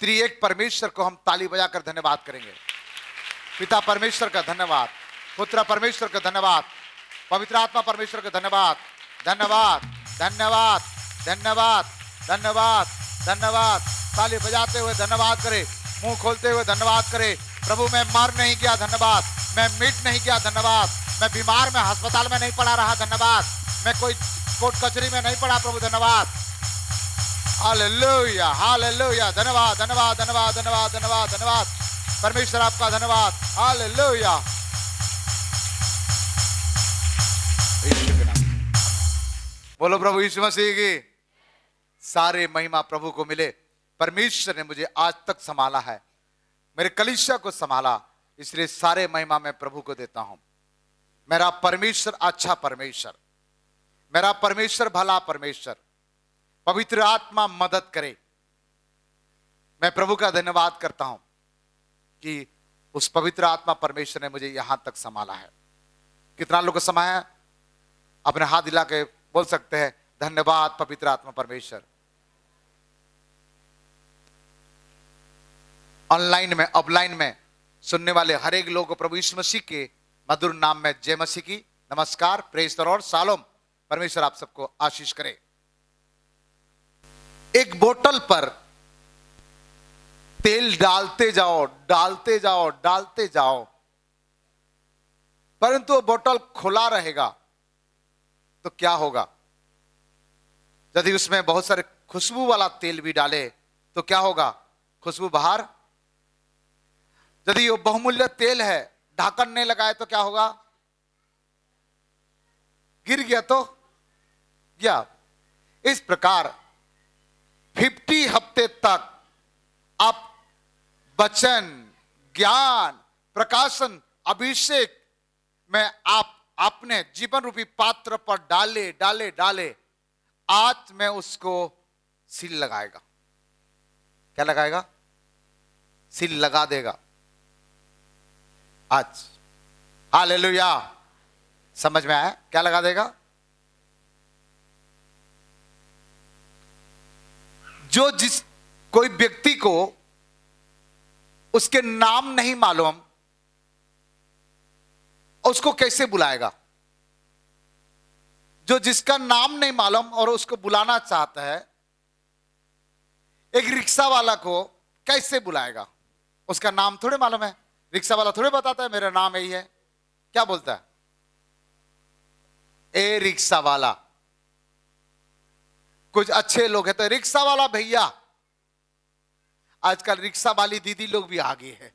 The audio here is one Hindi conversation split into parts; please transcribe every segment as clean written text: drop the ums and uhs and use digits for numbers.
त्रिएक परमेश्वर को हम ताली बजाकर धन्यवाद करेंगे। पिता परमेश्वर का धन्यवाद, पुत्र परमेश्वर का धन्यवाद, पवित्र आत्मा परमेश्वर का धन्यवाद। धन्यवाद धन्यवाद धन्यवाद धन्यवाद धन्यवाद। ताली बजाते हुए धन्यवाद करें, मुंह खोलते हुए धन्यवाद करें। प्रभु मैं मर नहीं गया, धन्यवाद। मैं मिट नहीं गया, धन्यवाद। मैं बीमार में अस्पताल में नहीं पड़ा रहा, धन्यवाद। मैं कोई कोर्ट कचहरी में नहीं पड़ा, प्रभु धन्यवाद। Hallelujah hallelujah. धन्यवाद धन्यवाद धन्यवाद धन्यवाद धन्यवाद धन्यवाद परमेश्वर आपका धन्यवाद। हालेलुया। बोलो प्रभु यीशु मसीह की। सारे महिमा प्रभु को मिले। परमेश्वर ने मुझे आज तक संभाला है, मेरे कलीसिया को संभाला, इसलिए सारे महिमा मैं प्रभु को देता हूं। मेरा परमेश्वर अच्छा परमेश्वर, मेरा परमेश्वर भला परमेश्वर। पवित्र आत्मा मदद करे। मैं प्रभु का धन्यवाद करता हूं कि उस पवित्र आत्मा परमेश्वर ने मुझे यहां तक संभाला है। कितना लोग को संभाला? अपने हाथ हिला के बोल सकते हैं धन्यवाद पवित्र आत्मा परमेश्वर। ऑनलाइन में ऑफलाइन में सुनने वाले हर एक लोगों को प्रभु यीशु मसीह के मधुर नाम में जय मसीह की नमस्कार, प्रेज द लॉर्ड, शालोम। परमेश्वर आप सबको आशीष करे। एक बोतल पर तेल डालते जाओ डालते जाओ डालते जाओ, परंतु वो बोतल खुला रहेगा तो क्या होगा? यदि उसमें बहुत सारे खुशबू वाला तेल भी डाले तो क्या होगा? खुशबू बाहर। यदि वो बहुमूल्य तेल है, ढक्कन नहीं लगाए तो क्या होगा? गिर गया तो गया। इस प्रकार 50 हफ्ते तक आप वचन, ज्ञान, प्रकाशन, अभिषेक में आप अपने जीवन रूपी पात्र पर डाले डाले डाले, आज में उसको सील लगाएगा। क्या लगाएगा? सील लगा देगा आज। हालेलुया। समझ में आया? क्या लगा देगा? जो जिस कोई व्यक्ति को उसके नाम नहीं मालूम, उसको कैसे बुलाएगा? जो जिसका नाम नहीं मालूम और उसको बुलाना चाहता है, एक रिक्शा वाला को कैसे बुलाएगा? उसका नाम थोड़े मालूम है। रिक्शा वाला थोड़े बताता है मेरा नाम यही है। क्या बोलता है? ए रिक्शा वाला। कुछ अच्छे लोग हैं तो रिक्शा वाला भैया। आजकल रिक्शा वाली दीदी लोग भी आ गए हैं,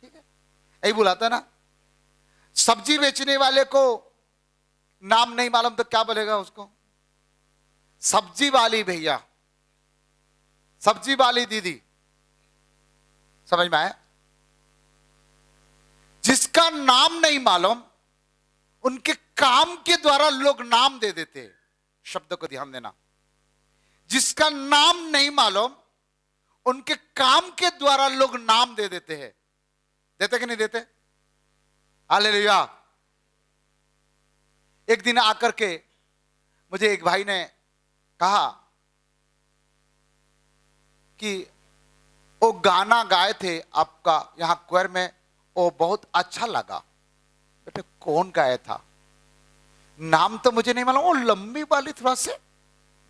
ठीक है, यही बुलाता है ना। सब्जी बेचने वाले को नाम नहीं मालूम तो क्या बोलेगा उसको? सब्जी वाली भैया, सब्जी वाली दीदी। समझ में आया? जिसका नाम नहीं मालूम, उनके काम के द्वारा लोग नाम दे देते हैं। शब्द को ध्यान देना। जिसका नाम नहीं मालूम, उनके काम के द्वारा लोग नाम दे देते हैं। देते कि नहीं देते? हालेलुया। एक दिन आकर के मुझे एक भाई ने कहा कि वो गाना गाए थे आपका यहां क्वायर में, वो बहुत अच्छा लगा। बेटे कौन गाया था? नाम तो मुझे नहीं मालूम। वो लंबी वाली थोड़ा से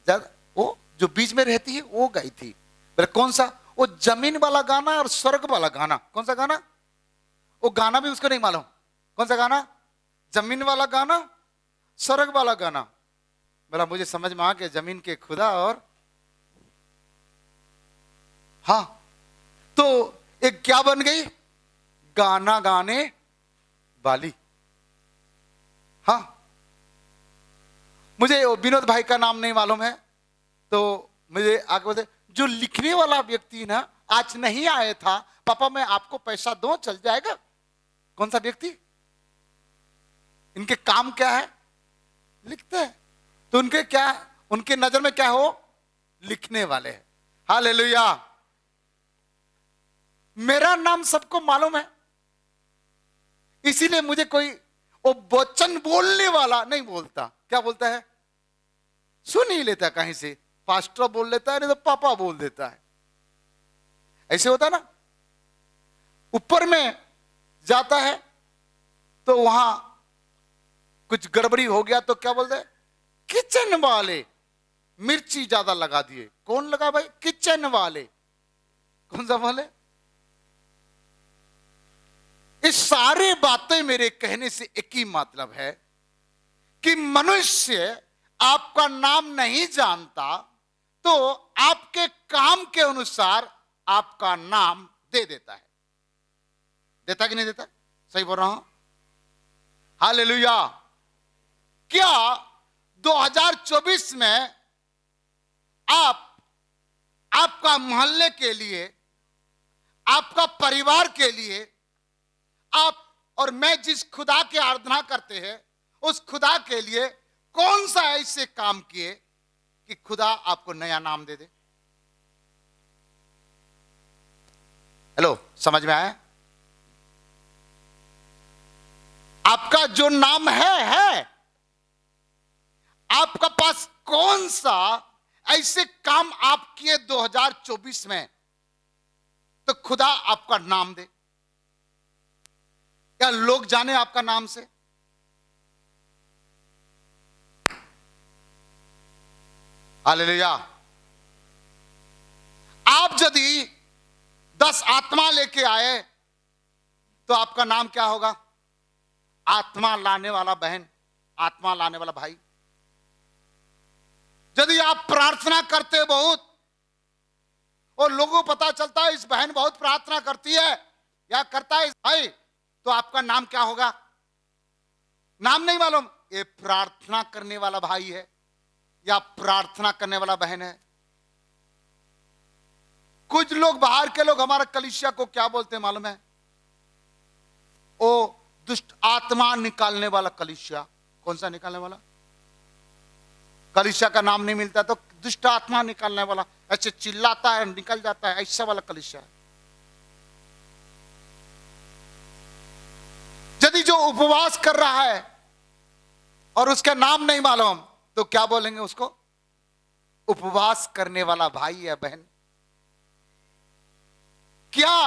ज्यादा, वो जो बीच में रहती है वो गाई थी। बोले कौन सा? वो जमीन वाला गाना और स्वर्ग वाला गाना। कौन सा गाना? वो गाना भी उसको नहीं मालूम। कौन सा गाना? जमीन वाला गाना, स्वर्ग वाला गाना। बोला मुझे समझ में आ गया, जमीन के खुदा और हाँ। तो एक क्या बन गई? गाना गाने वाली। हाँ, मुझे विनोद भाई का नाम नहीं मालूम है, तो मुझे आगे बोलते जो लिखने वाला व्यक्ति ना आज नहीं आया था, पापा मैं आपको पैसा दूं चल जाएगा। कौन सा व्यक्ति? इनके काम क्या है? लिखते हैं। तो उनके क्या, उनके नजर में क्या हो? लिखने वाले हैं। हालेलुया। मेरा नाम सबको मालूम है, इसीलिए मुझे कोई वो वचन बोलने वाला नहीं बोलता। क्या बोलता है? सुन ही लेता कहीं से। पास्टर बोल लेता है, नहीं तो पापा बोल देता है। ऐसे होता ना, ऊपर में जाता है तो वहां कुछ गड़बड़ी हो गया तो क्या बोलते, किचन वाले मिर्ची ज्यादा लगा दिए। कौन लगा भाई? किचन वाले। कौन सा वाले? इस सारे बातें मेरे कहने से एक ही मतलब है कि मनुष्य आपका नाम नहीं जानता तो आपके काम के अनुसार आपका नाम दे देता है। देता कि नहीं देता? सही बोल रहा हूं? हालेलुया। क्या 2024 में आपका मोहल्ले के लिए, आपका परिवार के लिए, आप और मैं जिस खुदा की आराधना करते हैं उस खुदा के लिए कौन सा ऐसे काम किए कि खुदा आपको नया नाम दे दे? हेलो, समझ में आया? आपका जो नाम है, आपका पास कौन सा ऐसे काम आप किए 2024 में तो खुदा आपका नाम दे, या लोग जाने आपका नाम से? हालेलुया। आप यदि 10 आत्मा लेके आए तो आपका नाम क्या होगा? आत्मा लाने वाला बहन, आत्मा लाने वाला भाई। यदि आप प्रार्थना करते बहुत और लोगों को पता चलता है इस बहन बहुत प्रार्थना करती है या करता है इस भाई, तो आपका नाम क्या होगा? नाम नहीं मालूम, ये प्रार्थना करने वाला भाई है या प्रार्थना करने वाला बहन है। कुछ लोग, बाहर के लोग हमारा कलीसिया को क्या बोलते हैं मालूम है? ओ दुष्ट आत्मा निकालने वाला कलीसिया। कौन सा निकालने वाला? कलीसिया का नाम नहीं मिलता तो दुष्ट आत्मा निकालने वाला, ऐसे चिल्लाता है निकल जाता है, ऐसा वाला कलीसिया। यदि जो उपवास कर रहा है और उसका नाम नहीं मालूम तो क्या बोलेंगे उसको? उपवास करने वाला भाई या बहन। क्या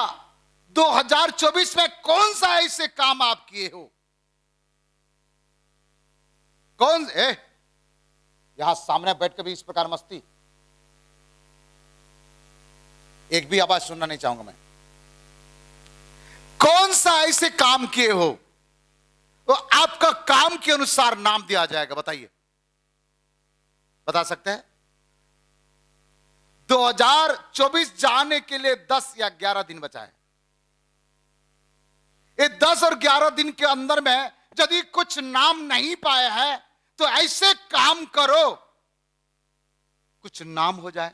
2024 में कौन सा ऐसे काम आप किए हो? कौन यहां सामने बैठ के भी इस प्रकार मस्ती, एक भी आवाज सुनना नहीं चाहूंगा मैं। कौन सा ऐसे काम किए हो तो आपका काम के अनुसार नाम दिया जाएगा? बताइए, बता सकते हैं? 2024 जाने के लिए 10 या 11 दिन बचा है। ये 10 और 11 दिन के अंदर में यदि कुछ नाम नहीं पाए हैं तो ऐसे काम करो कुछ नाम हो जाए।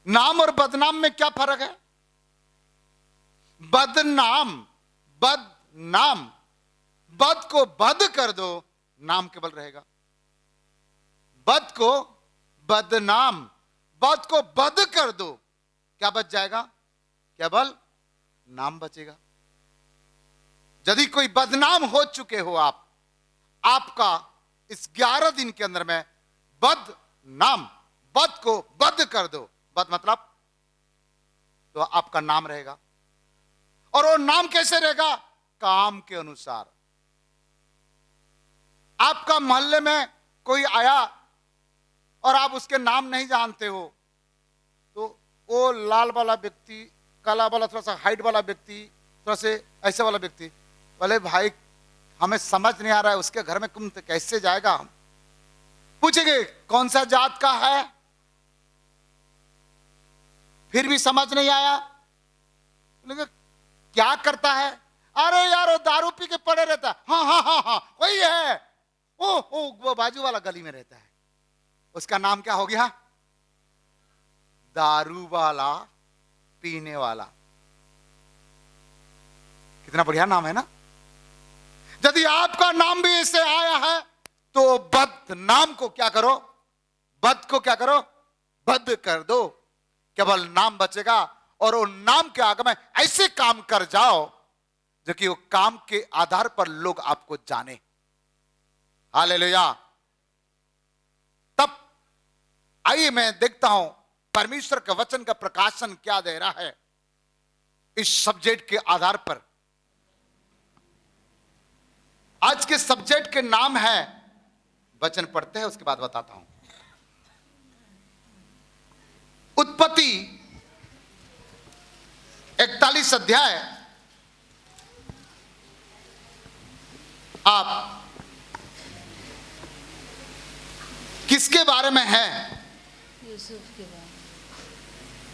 नाम और बदनाम में क्या फर्क है? बदनाम, बदनाम, बद को बद कर दो, नाम केवल रहेगा। बद को बदनाम, बद को बद कर दो, क्या बच जाएगा? केवल नाम बचेगा। यदि कोई बदनाम हो चुके हो आपका इस 11 दिन के अंदर में बदनाम, बद को बद कर दो, बद मतलब तो आपका नाम रहेगा। और वो नाम कैसे रहेगा? काम के अनुसार। आपका मोहल्ले में कोई आया और आप उसके नाम नहीं जानते हो तो वो लाल वाला व्यक्ति, काला वाला, थोड़ा सा हाइट वाला व्यक्ति, थोड़ा से ऐसे वाला व्यक्ति, बोले भाई हमें समझ नहीं आ रहा है उसके घर में तुम कैसे जाएगा? हम पूछेंगे कौन सा जात का है, फिर भी समझ नहीं आया, क्या करता है? अरे यार वो दारू पी के पड़े रहता है। हाँ हाँ हाँ हाँ वही है, वो बाजू वाला गली में रहता है। उसका नाम क्या हो गया? दारू वाला पीने वाला। कितना बढ़िया नाम है ना? यदि आपका नाम भी इससे आया है तो बद नाम को क्या करो? बद को क्या करो? बद कर दो, केवल नाम बचेगा। और वो नाम के आगे में ऐसे काम कर जाओ जो कि वो काम के आधार पर लोग आपको जाने। हालेलुया। तब आइए मैं देखता हूं परमेश्वर के वचन का प्रकाशन क्या दे रहा है इस सब्जेक्ट के आधार पर। आज के सब्जेक्ट के नाम है, वचन पढ़ते हैं उसके बाद बताता हूं, उत्पत्ति 41 अध्याय। आप किसके बारे में है?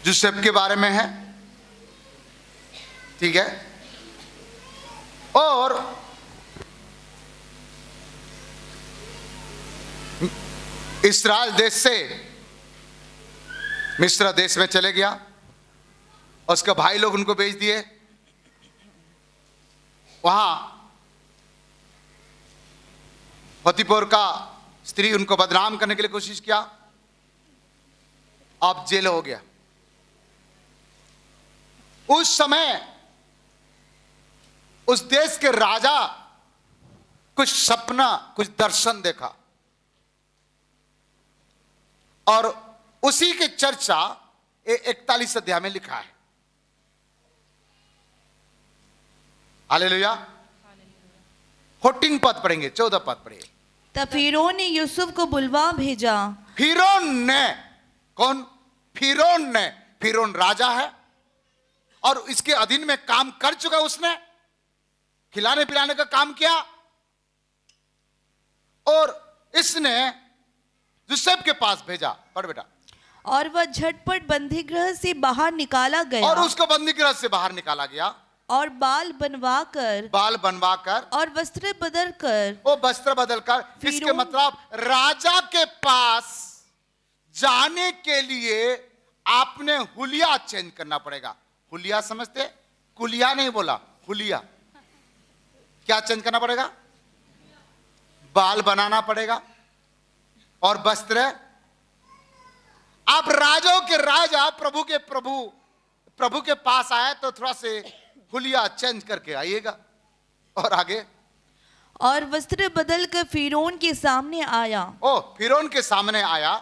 यूसुफ के बारे में है, ठीक है। और इस्राएल देश से मिस्र देश में चले गया, उसके भाई लोग उनको बेच दिए। वहां फतीपोर का स्त्री उनको बदनाम करने के लिए कोशिश किया, अब जेल हो गया। उस समय उस देश के राजा कुछ सपना, कुछ दर्शन देखा और उसी की चर्चा 41 अध्याय में लिखा है। हालेलुया। 14 पद पढ़ेंगे, 14 पद पढ़ेंगे। तब फिरौन ने यूसुफ को बुलवा भेजा। फिरौन ने, कौन? फिरौन ने, फिरौन राजा है और इसके अधीन में काम कर चुका, उसने खिलाने पिलाने का काम किया और इसने यूसुफ के पास भेजा। पढ़ बेटा। और वह झटपट बंदी गृह से बाहर निकाला गया, और उसको बंदी गृह से बाहर निकाला गया और बाल बनवाकर और वस्त्र बदल कर, वो वस्त्र बदलकर, इसके मतलब राजा के पास जाने के लिए आपने हुलिया चेंज करना पड़ेगा। हुलिया समझते? कुलिया नहीं बोला, हुलिया। क्या चेंज करना पड़ेगा? बाल बनाना पड़ेगा और वस्त्र। आप राजाओं के राजा, प्रभु के प्रभु के पास आए तो थोड़ा से हुलिया चेंज करके आइएगा। और आगे, और वस्त्र बदल कर फिरौन के सामने आया। ओ, फिरौन के सामने आया।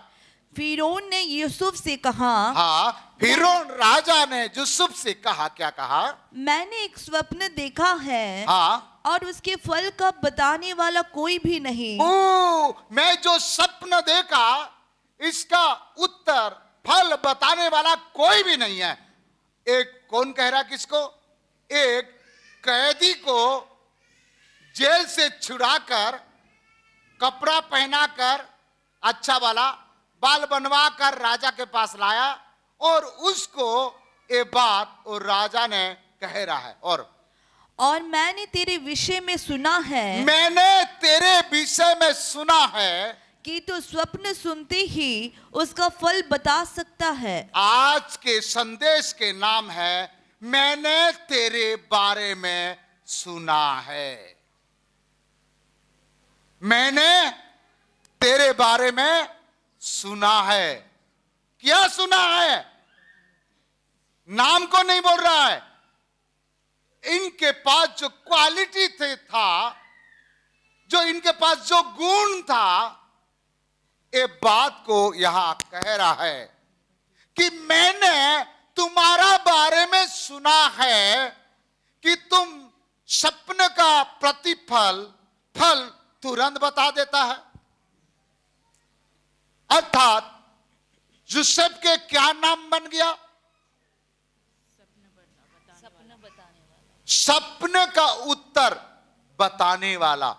फिरौन ने यूसुफ से कहा, हाँ, फिरौन राजा ने यूसुफ से कहा, क्या कहा? मैंने एक स्वप्न देखा है, हाँ, और उसके फल का बताने वाला कोई भी नहीं। मैं जो स्वप्न देखा इसका उत्तर, फल बताने वाला कोई भी नहीं है। एक कौन कह रहा? किसको? एक कैदी को जेल से छुड़ाकर, कपड़ा पहनाकर, अच्छा वाला बाल बनवा कर राजा के पास लाया और उसको ये बात और राजा ने कह रहा है। और मैंने तेरे विषय में सुना है, मैंने तेरे विषय में सुना है कि तू स्वप्न सुनते ही उसका फल बता सकता है। आज के संदेश के नाम है, मैंने तेरे बारे में सुना है। मैंने तेरे बारे में सुना है। क्या सुना है? नाम को नहीं बोल रहा है। इनके पास जो क्वालिटी था, जो इनके पास जो गुण था, ये बात को यहां कह रहा है कि मैंने तुम्हारा बारे में सुना है कि तुम सपने का फल तुरंत बता देता है। अर्थात यूसुफ के क्या नाम बन गया? सपने का उत्तर बताने वाला।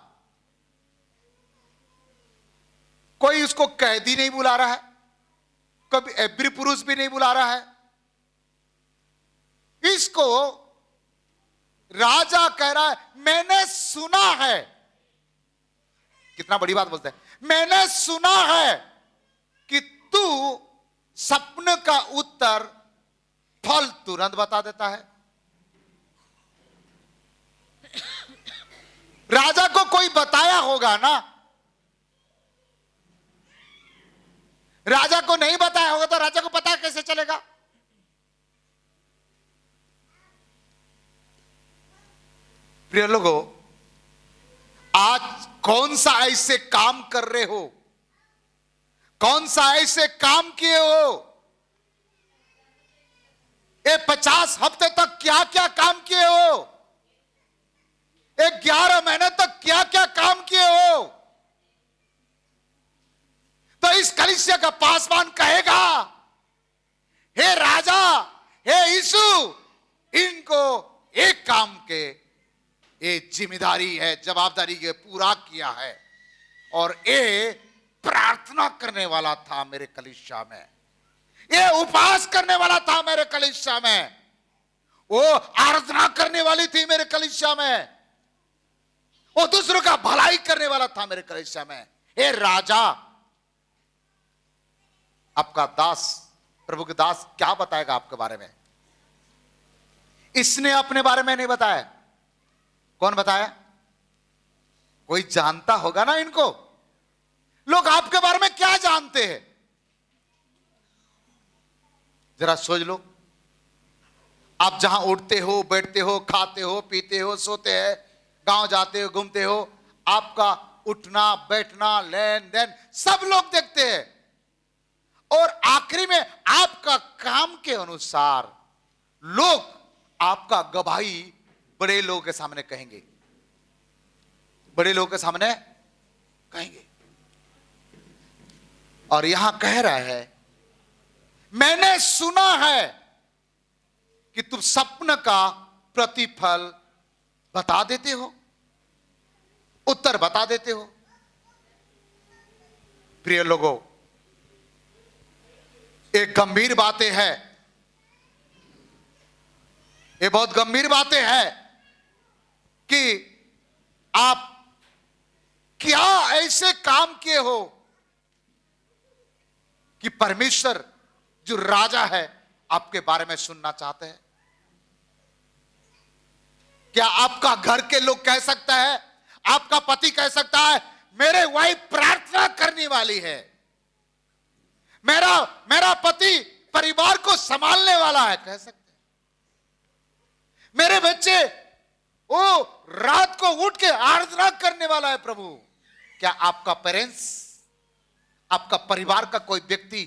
कोई उसको कैदी नहीं बुला रहा है, कभी एब्री पुरुष भी नहीं बुला रहा है। इसको राजा कह रहा है, मैंने सुना है। कितना बड़ी बात बोलते हैं, मैंने सुना है कि तू सपने का उत्तर, फल तुरंत बता देता है। राजा को कोई बताया होगा ना, राजा को नहीं बताया होगा तो राजा को पता कैसे चलेगा? प्रिय लोगों, आज कौन सा ऐसे काम कर रहे हो, कौन सा ऐसे काम किए हो 50 हफ्ते तक क्या क्या काम किए हो? 11 महीने तक क्या क्या काम किए हो? तो इस कलीसिया का पासवान कहेगा, हे राजा, हे यीशु, इनको एक काम के ये जिम्मेदारी है, जवाबदारी के पूरा किया है। और ये प्रार्थना करने वाला था मेरे कलीसिया में, ये उपवास करने वाला था मेरे कलीसिया में, वो आराधना करने वाली थी मेरे कलीसिया में, वो दूसरों का भलाई करने वाला था मेरे कलीसिया में। हे राजा, आपका दास, प्रभु के दास क्या बताएगा आपके बारे में? इसने अपने बारे में नहीं बताया। कौन बताया? कोई जानता होगा ना इनको। लोग आपके बारे में क्या जानते हैं? जरा सोच लो। आप जहां उठते हो, बैठते हो, खाते हो, पीते हो, सोते हैं, गांव जाते हो, घूमते हो, आपका उठना बैठना, लेन देन सब लोग देखते हैं। और आखिरी में आपका काम के अनुसार लोग आपका गवाही बड़े लोगों के सामने कहेंगे, बड़े लोगों के सामने कहेंगे। और यहां कह रहा है, मैंने सुना है कि तुम स्वप्न का प्रतिफल बता देते हो, उत्तर बता देते हो। प्रिय लोगों, एक गंभीर बातें है, ये बहुत गंभीर बातें हैं कि आप क्या ऐसे काम किए हो कि परमेश्वर जो राजा है आपके बारे में सुनना चाहते हैं। क्या आपका घर के लोग कह सकता है, आपका पति कह सकता है, मेरे वाइफ प्रार्थना करने वाली है, मेरा पति परिवार को संभालने वाला है, कह सकते हैं। मेरे बच्चे वो रात को उठ के आराधना करने वाला है प्रभु। क्या आपका पेरेंट्स, आपका परिवार का कोई व्यक्ति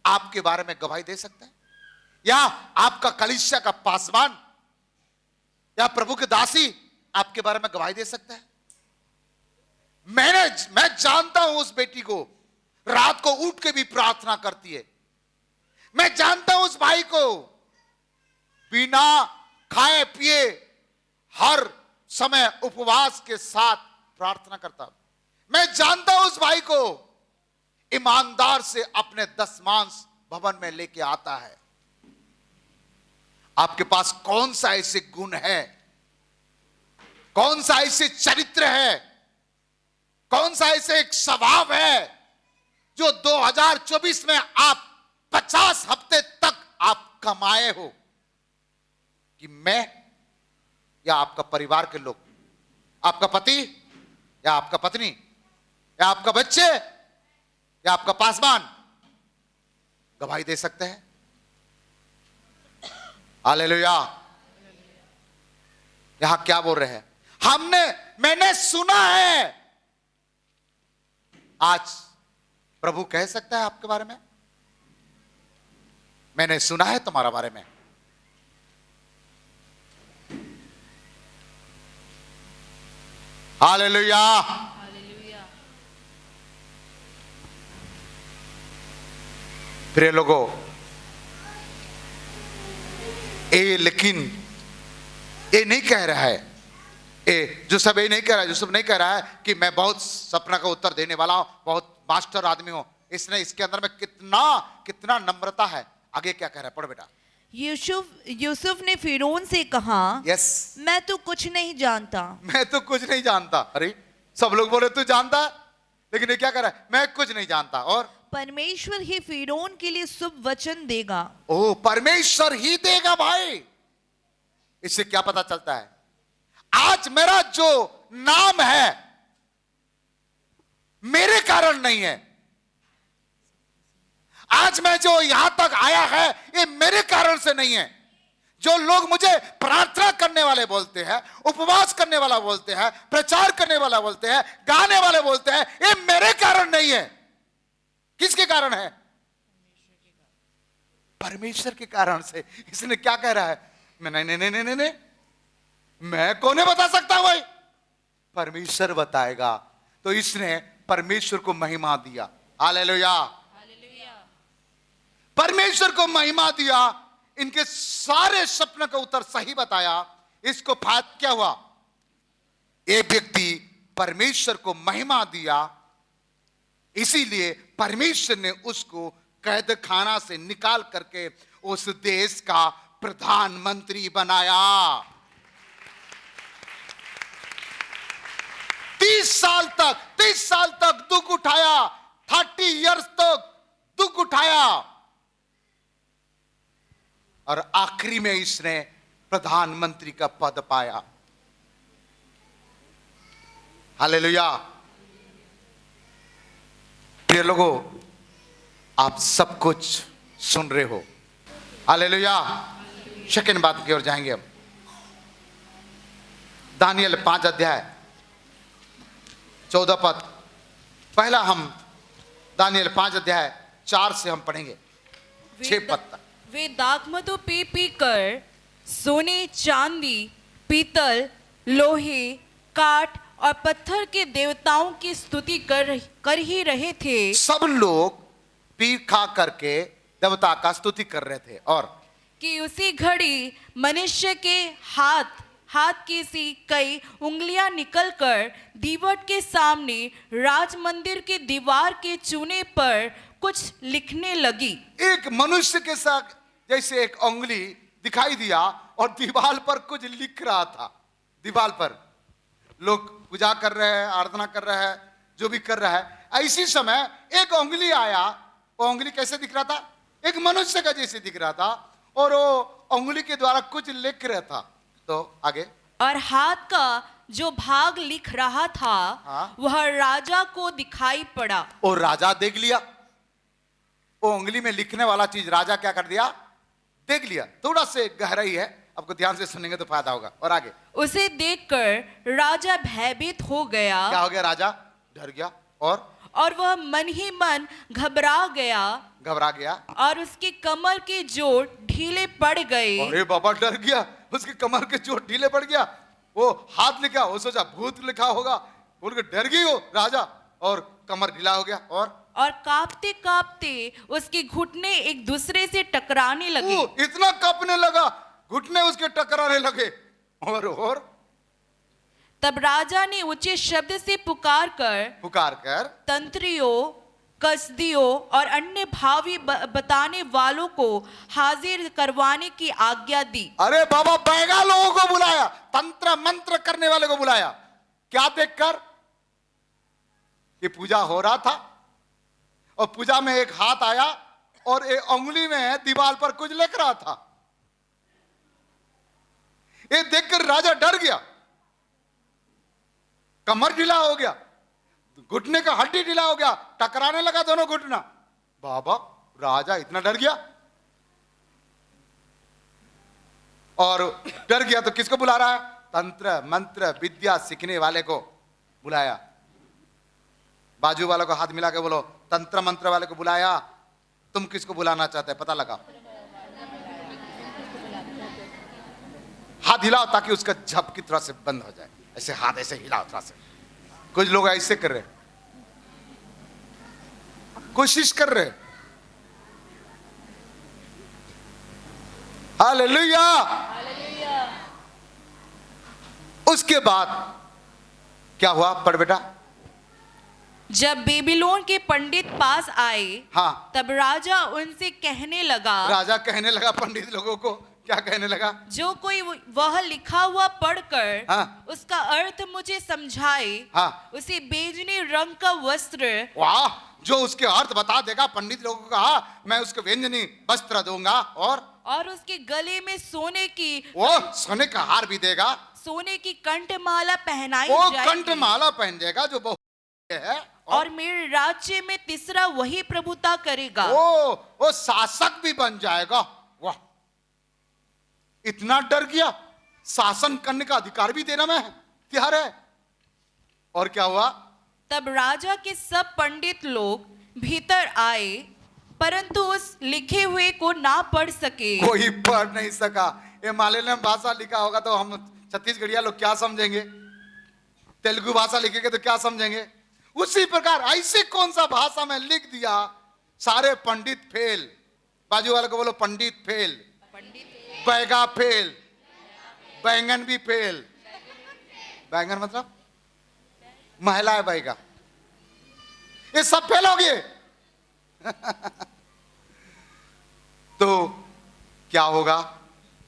आपके बारे में गवाही दे सकता है? या आपका कलीसिया का पासवान या प्रभु के दासी आपके बारे में गवाही दे सकता है? मैं जानता हूं उस बेटी को, रात को उठ के भी प्रार्थना करती है। मैं जानता हूं उस भाई को, बिना खाए पिए हर समय उपवास के साथ प्रार्थना करता। मैं जानता हूं उस भाई को, ईमानदार से अपने दशमांश भवन में लेके आता है। आपके पास कौन सा ऐसे गुण है, कौन सा ऐसे चरित्र है, कौन सा ऐसे एक स्वभाव है जो 2024 में आप 50 हफ्ते तक आप कमाए हो कि मैं या आपका परिवार के लोग, आपका पति या आपका पत्नी या आपका बच्चे या आपका पासवान गवाही दे सकते हैं? हालेलुया। यहां क्या बोल रहे हैं? मैंने सुना है। आज प्रभु कह सकता है आपके बारे में, मैंने सुना है तुम्हारा बारे में। हालेलुया। प्रिय लोगों, लेकिन ये नहीं कह रहा है, जो सब ये नहीं कह रहा है, जो सब नहीं कह रहा है कि मैं बहुत सपना का उत्तर देने वाला हूं, बहुत मास्टर आदमी हूं। इसके अंदर में कितना नम्रता है। आगे क्या कह रहा है, पढ़ बेटा। यूसुफ ने फिरौन से कहा, यस, मैं तो कुछ नहीं जानता। मैं तो कुछ नहीं जानता। अरे सब लोग बोले तू जानता, लेकिन ये क्या कर रहा है, मैं कुछ नहीं जानता। और परमेश्वर ही फिरौन के लिए शुभ वचन देगा। ओ, परमेश्वर ही देगा भाई। इससे क्या पता चलता है, आज मेरा जो नाम है मेरे कारण नहीं है। आज मैं जो यहां तक आया है ये मेरे कारण से नहीं है। जो लोग मुझे प्रार्थना करने वाले बोलते हैं, उपवास करने वाला बोलते हैं, प्रचार करने वाला बोलते हैं, गाने वाले बोलते हैं, ये मेरे कारण नहीं है। किसके कारण है? परमेश्वर के कारण से। इसने क्या कह रहा है, मैं नहीं नहीं नहीं नहीं नहीं, मैं कौन बता सकता भाई, परमेश्वर बताएगा। तो इसने परमेश्वर को महिमा दिया। हालेलुया, परमेश्वर को महिमा दिया, इनके सारे सपने का उत्तर सही बताया। इसको फायदा क्या हुआ, एक व्यक्ति परमेश्वर को महिमा दिया, इसीलिए परमेश्वर ने उसको कैद खाना से निकाल करके उस देश का प्रधानमंत्री बनाया। 30 साल तक दुख उठाया, 30 इयर्स तक दुख उठाया, और आखिरी में इसने प्रधानमंत्री का पद पाया। हालेलुया। प्रिय लोगों, आप सब कुछ सुन रहे हो। हालेलुया। सेकंड बात की ओर जाएंगे हम। दानियल 5 अध्याय 14 पद। पहला हम दानियल 5 अध्याय 4 से हम पढ़ेंगे 6 पद तक। वे दाखमधु पी पी कर सोने, चांदी, पीतल, लोहे, काठ और पत्थर के देवताओं की स्तुति कर ही रहे थे। सब लोग पी खा करके देवता का स्तुति कर रहे थे। और कि उसी घड़ी मनुष्य के हाथ की सी कई उंगलियां निकलकर दीवट के सामने राज मंदिर की दीवार के चूने पर कुछ लिखने लगी। एक मनुष्य के साथ जैसे एक उंगली दिखाई दिया और दीवार पर कुछ लिख रहा था। दीवार पर लोग पूजा कर रहे हैं, आराधना कर रहे हैं, जो भी कर रहा है। ऐसी समय एक उंगली आया। वो उंगली कैसे दिख रहा था, एक मनुष्य का जैसे दिख रहा था, और वो उंगली के द्वारा कुछ लिख रहा था। तो आगे, और हाथ का जो भाग लिख रहा था, हाँ? वह राजा को दिखाई पड़ा। और राजा देख लिया। वो उंगली में लिखने वाला चीज राजा क्या कर दिया, देख लिया। थोड़ा से गहराई है, आपको ध्यान से सुनेंगे तो फायदा होगा। और आगे, उसे देखकर राजा भयभीत हो गया। क्या हो गया, राजा डर गया, और वह मन ही मन घबरा गया, और उसकी कमर के जोड़ ढीले पड़ गए। अरे बाबा, डर गया, उसकी कमर के जोड़ ढीले पड़ गया। वो हाथ लिखा, वो सोचा भूत लिखा होगा, बोल के डर गई वो राजा, और कमर ढीला हो गया। और कांपते कांपते उसके घुटने एक दूसरे से टकराने लगे। इतना कांपने लगा, घुटने उसके टकराने लगे। और तब राजा ने ऊंचे शब्द से पुकार कर तंत्रियों, कसदियों और अन्य भावी बताने वालों को हाजिर करवाने की आज्ञा दी। अरे बाबा, बैगा लोगों को बुलाया, तंत्र मंत्र करने वाले को बुलाया। क्या देखकर कि पूजा हो रहा था, और पूजा में एक हाथ आया और एक उंगली में दीवार पर कुछ लिख रहा था। ये देखकर राजा डर गया, कमर ढीला हो गया, घुटने का हड्डी ढीला हो गया, टकराने लगा दोनों घुटना। बाबा, राजा इतना डर गया, और डर गया तो किसको बुला रहा है, तंत्र मंत्र विद्या सीखने वाले को बुलाया। बाजू वालों को हाथ मिला के बोलो, तंत्र मंत्र वाले को बुलाया। तुम किसको बुलाना चाहते हैं, पता लगा। हाथ हिलाओ ताकि उसका झपकी थोड़ा से बंद हो जाए। ऐसे हाथ ऐसे हिलाओ थोड़ा से। कुछ लोग ऐसे कर रहे, कोशिश कर रहे। हालेलुया। उसके बाद क्या हुआ, पढ़ बेटा। जब बेबीलोन के पंडित पास आए, हाँ, तब राजा उनसे कहने लगा, पंडित लोगों को क्या कहने लगा, जो कोई वह लिखा हुआ पढ़कर हाँ, उसका अर्थ मुझे समझाए, हाँ, उसे बेजनी रंग का वस्त्र, वाह, जो उसके अर्थ बता देगा, पंडित लोगों को कहा मैं उसको व्यंजनी वस्त्र दूंगा, और उसके गले में सोने का हार भी देगा, सोने की कंठमाला पहनाई वो जाएगी, कंठमाला पहन देगा जो बहुत है, और मेरे राज्य में तीसरा वही प्रभुता करेगा। वो शासक भी बन जाएगा। वाह, इतना डर गया, शासन करने का अधिकार भी देना मैं तैयार है। और क्या हुआ, तब राजा के सब पंडित लोग भीतर आए, परंतु उस लिखे हुए को ना पढ़ सके। कोई पढ़ नहीं सका। ये मलयालम भाषा लिखा होगा तो हम छत्तीसगढ़िया लोग क्या समझेंगे, तेलुगु भाषा लिखेंगे तो क्या समझेंगे। उसी प्रकार ऐसी कौन सा भाषा में लिख दिया, सारे पंडित फेल। बाजू वाले को बोलो पंडित फेल, बैगा फेल, बैंगन भी फेल। बैंगन मतलब महिला है, बैगा, ये सब फेल हो गए। तो क्या होगा,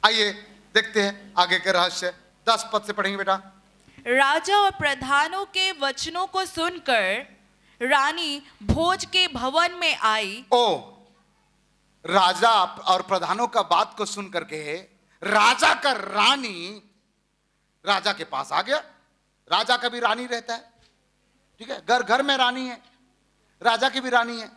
आइए देखते हैं आगे के रहस्य। 10 पद से पढ़ेंगे बेटा। राजा और प्रधानों के वचनों को सुनकर रानी भोज के भवन में आई। ओ, राजा और प्रधानों का बात को सुन करके राजा का रानी राजा के पास आ गया। राजा का भी रानी रहता है, ठीक है, घर घर में रानी है, राजा की भी रानी है,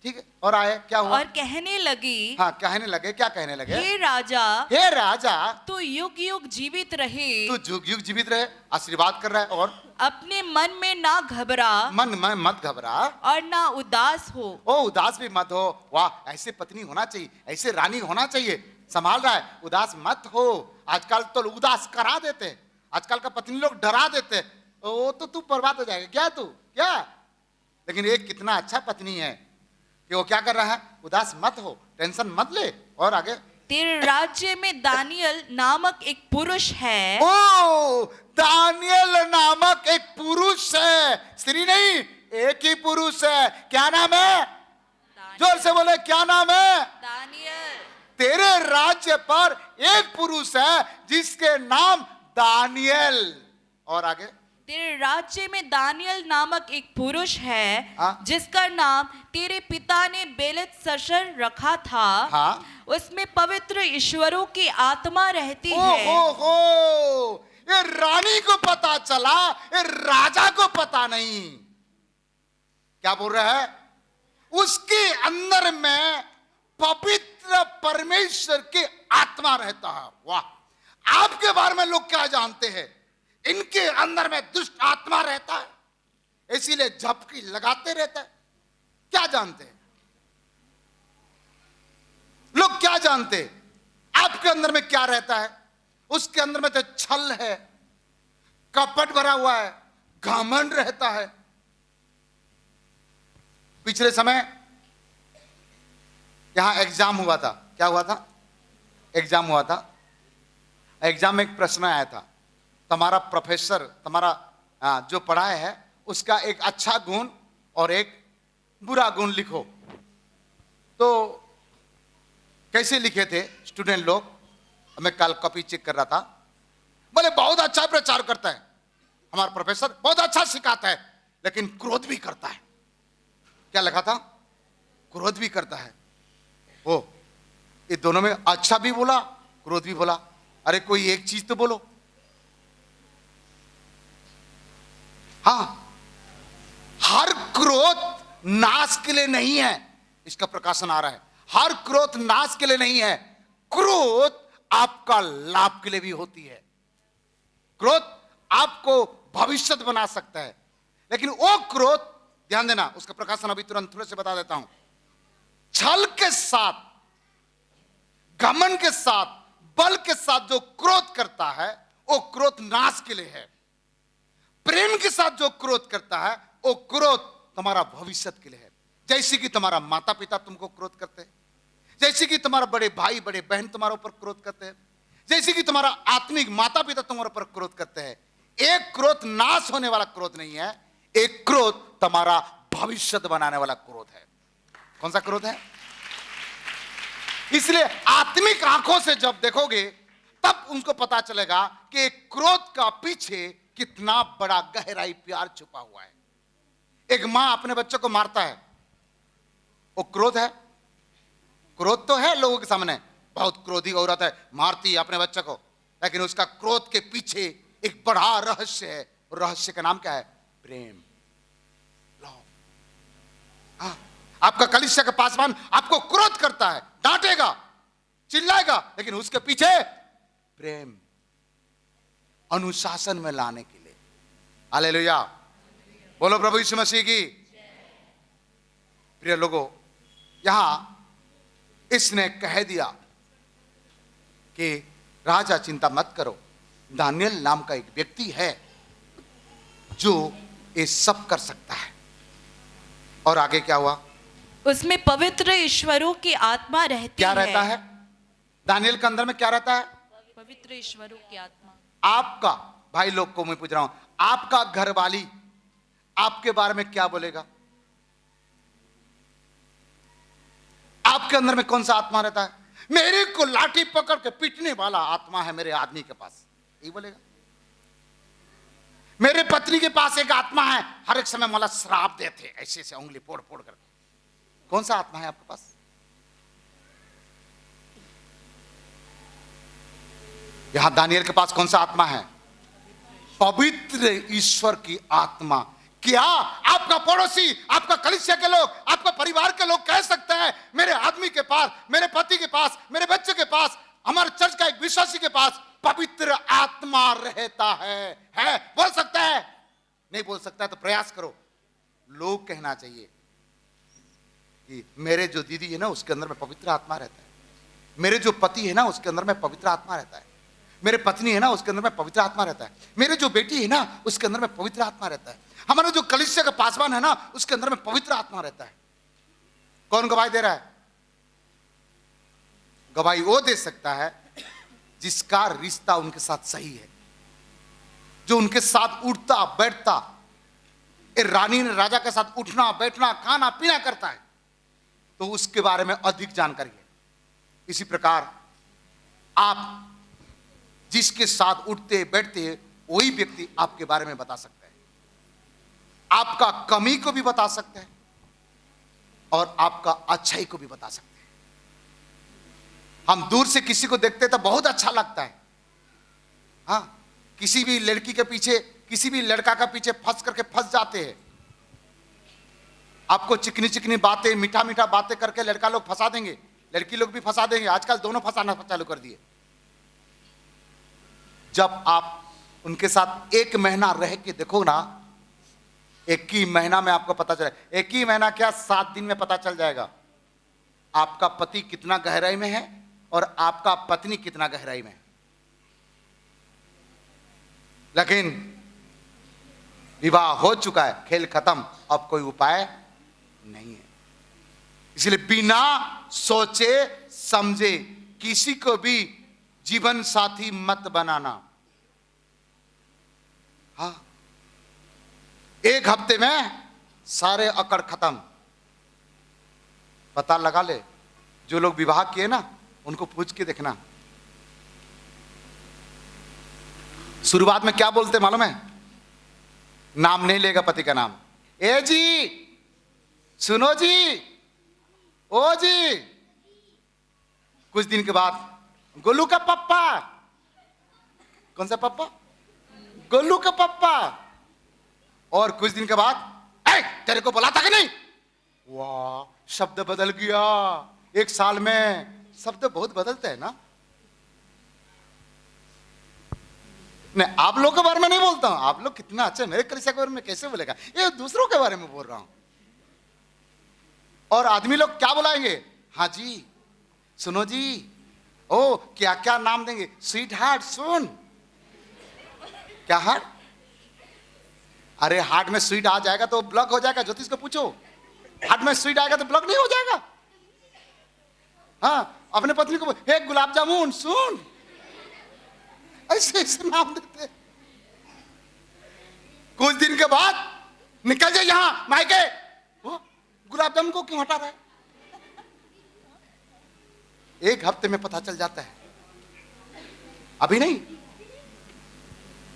ठीक है। और आए, क्या हुआ? और कहने लगी, हाँ, कहने लगे, क्या कहने लगे? हे राजा, हे राजा, तू युग युग जीवित रहे, तू जुग युग जीवित रहे, आशीर्वाद कर रहा है। और अपने मन में ना घबरा, मन में मत घबरा, और ना उदास हो। ओ उदास भी मत हो। वाह, ऐसे पत्नी होना चाहिए, ऐसे रानी होना चाहिए। संभाल रहा है, उदास मत हो। आजकल तो उदास करा देते, आजकल का पत्नी लोग डरा देते, ओ तो तू बर्बाद हो जाएगा क्या, तू क्या। लेकिन एक कितना अच्छा पत्नी है कि वो क्या कर रहा है, उदास मत हो, टेंशन मत ले। और आगे, तेरे राज्य में दानियल नामक एक पुरुष है। ओ दानियल नामक एक पुरुष है, स्त्री नहीं, एक ही पुरुष है। क्या नाम है? जोर से बोले, क्या नाम है? दानियल। तेरे राज्य पर एक पुरुष है जिसके नाम दानियल। और आगे, तेरे राज्य में दानियल नामक एक पुरुष है, हाँ? जिसका नाम तेरे पिता ने बेलतशस्सर रखा था। हाँ? उसमें पवित्र ईश्वरों की आत्मा रहती ओ है। हो, ये रानी को पता चला, ये राजा को पता नहीं। क्या बोल रहा है? उसके अंदर में पवित्र परमेश्वर की आत्मा रहता है। वाह, आपके बारे में लोग क्या जानते हैं? इनके अंदर में दुष्ट आत्मा रहता है, इसीलिए झपकी लगाते रहता है। क्या जानते हैं लोग? क्या जानते हैं आपके अंदर में क्या रहता है? उसके अंदर में तो छल है, कपट भरा हुआ है, घमंड रहता है। पिछले समय यहां एग्जाम हुआ था। क्या हुआ था? एग्जाम हुआ था। एग्जाम में एक प्रश्न आया था, तुम्हारा प्रोफेसर, तुम्हारा जो पढ़ाया है उसका एक अच्छा गुण और एक बुरा गुण लिखो। तो कैसे लिखे थे स्टूडेंट लोग? मैं कल कॉपी चेक कर रहा था। बोले बहुत अच्छा प्रचार करता है हमारा प्रोफेसर, बहुत अच्छा सिखाता है, लेकिन क्रोध भी करता है। क्या लिखा था? क्रोध भी करता है। ओ, ये दोनों में अच्छा भी बोला, क्रोध भी बोला। अरे कोई एक चीज तो बोलो। हाँ, हर क्रोध नाश के लिए नहीं है, इसका प्रकाशन आ रहा है। हर क्रोध नाश के लिए नहीं है, क्रोध आपका लाभ के लिए भी होती है। क्रोध आपको भविष्य बना सकता है, लेकिन वो क्रोध, ध्यान देना, उसका प्रकाशन अभी तुरंत थोड़े से बता देता हूं। छल के साथ, घमंड के साथ, बल के साथ जो क्रोध करता है वो क्रोध नाश के लिए है। प्रेम के साथ जो क्रोध करता है वो क्रोध तुम्हारा भविष्य के लिए है। जैसे कि तुम्हारा माता पिता तुमको क्रोध करते हैं, जैसे कि तुम्हारा बड़े भाई बड़े बहन तुम्हारे ऊपर क्रोध करते हैं, जैसे कि तुम्हारा आत्मिक माता पिता तुम्हारे ऊपर क्रोध करते हैं। एक क्रोध नाश होने वाला क्रोध नहीं है, एक क्रोध तुम्हारा भविष्य बनाने वाला क्रोध है। कौन सा क्रोध है? इसलिए आत्मिक आंखों से जब देखोगे तब उनको पता चलेगा कि एक क्रोध का पीछे कितना बड़ा गहराई प्यार छुपा हुआ है। एक मां अपने बच्चों को मारता है, वो क्रोध है? क्रोध तो है लोगों के सामने, बहुत क्रोधी औरत है, मारती है अपने बच्चे को, लेकिन उसका क्रोध के पीछे एक बड़ा रहस्य है। रहस्य का नाम क्या है? प्रेम, लव। हाँ, आपका कलीसिया का पासवान आपको क्रोध करता है, डांटेगा, चिल्लाएगा, लेकिन उसके पीछे प्रेम, अनुशासन में लाने के लिए। हालेलुया, बोलो प्रभु यीशु मसीह की। प्रिय लोगों, यहां इसने कह दिया कि राजा चिंता मत करो, दानियल नाम का एक व्यक्ति है जो ये सब कर सकता है। और आगे क्या हुआ? उसमें पवित्र ईश्वरों की आत्मा रहती क्या है। रहता है? दानियल के अंदर में क्या रहता है? पवित्र ईश्वरों की आत्मा। आपका भाई लोग को मैं पूछ रहा हूं, आपका घरवाली आपके बारे में क्या बोलेगा? आपके अंदर में कौन सा आत्मा रहता है? मेरे को लाठी पकड़ के पीटने वाला आत्मा है मेरे आदमी के पास, यही बोलेगा। मेरे पत्नी के पास एक आत्मा है, हर एक समय मला श्राप देते ऐसे ऐसे उंगली फोड़ फोड़ करके। कौन सा आत्मा है आपके पास? यहां दानियल के पास कौन सा आत्मा है? पवित्र ईश्वर की आत्मा। क्या आपका पड़ोसी, आपका कलीसिया के लोग, आपका परिवार के लोग कह सकते हैं मेरे आदमी के पास, मेरे पति के पास, मेरे बच्चे के पास, हमारे चर्च का एक विश्वासी के पास पवित्र आत्मा रहता है? बोल सकता है? नहीं बोल सकता है तो प्रयास करो। लोग कहना चाहिए कि मेरे जो दीदी है ना उसके अंदर में पवित्र आत्मा रहता है, मेरे जो पति है ना उसके अंदर में पवित्र आत्मा रहता है, मेरे पत्नी है ना उसके अंदर में पवित्र आत्मा रहता है, मेरे जो बेटी है ना उसके अंदर में पवित्र आत्मा रहता है, हमारा जो कलीसिया का पासवान है ना उसके अंदर में पवित्र आत्मा रहता है। कौन गवाही दे रहा है? गवाही वो दे सकता है जिसका रिश्ता उनके साथ सही है, जो उनके साथ उठता बैठता, रानी ने राजा के साथ उठना बैठना खाना पीना करता है, तो उसके बारे में अधिक जानकारी है। इसी प्रकार आप जिसके साथ उठते बैठते वही व्यक्ति आपके बारे में बता सकता है, आपका कमी को भी बता सकता है और आपका अच्छाई को भी बता सकता है। हम दूर से किसी को देखते तो बहुत अच्छा लगता है, हाँ, किसी भी लड़की के पीछे, किसी भी लड़का का पीछे फंस जाते हैं। आपको चिकनी चिकनी बातें, मीठा मीठा बातें करके लड़का लोग फंसा देंगे, लड़की लोग भी फंसा देंगे, आजकल दोनों फंसाना चालू कर दिए। जब आप उनके साथ एक महीना रह के देखो ना, एक ही महीना में आपको पता चले, एक ही महीना क्या 7 दिन में पता चल जाएगा आपका पति कितना गहराई में है और आपका पत्नी कितना गहराई में है। लेकिन विवाह हो चुका है, खेल खत्म, अब कोई उपाय नहीं है। इसलिए बिना सोचे समझे किसी को भी जीवन साथी मत बनाना। हाँ, एक हफ्ते में सारे अकड़ खत्म। पता लगा ले, जो लोग विवाह किए ना उनको पूछ के देखना, शुरुआत में क्या बोलते मालूम है? नाम नहीं लेगा पति का नाम। ए जी, सुनो जी, ओ जी। कुछ दिन के बाद गोलू का पप्पा। कौन सा पप्पा? गोलू का पप्पा। और कुछ दिन के बाद ए, तेरे को बोला था कि नहीं? वाह, शब्द बदल गया। 1 साल में शब्द बहुत बदलते हैं ना। नहीं, आप लोग के बारे में नहीं बोलता हूं, आप लोग कितना अच्छे, मेरे कलीसिया के बारे में कैसे बोलेगा? ये दूसरों के बारे में बोल रहा हूं। और आदमी लोग क्या बुलाएंगे? हाँ जी, सुनो जी, ओ क्या क्या नाम देंगे? Sweet heart. सुन, क्या हार्ट? अरे हार्ट में स्वीट आ जाएगा तो ब्लॉक हो जाएगा। ज्योतिष को पूछो, हार्ट में स्वीट आएगा तो ब्लॉक नहीं हो जाएगा? हाँ, अपने पत्नी को हे गुलाब जामुन। सुन, ऐसे ऐसे नाम देते। कुछ दिन के बाद निकल जाए यहां मायके, वो गुलाब जामुन को क्यों हटा रहा है? 1 हफ्ते में पता चल जाता है, अभी नहीं।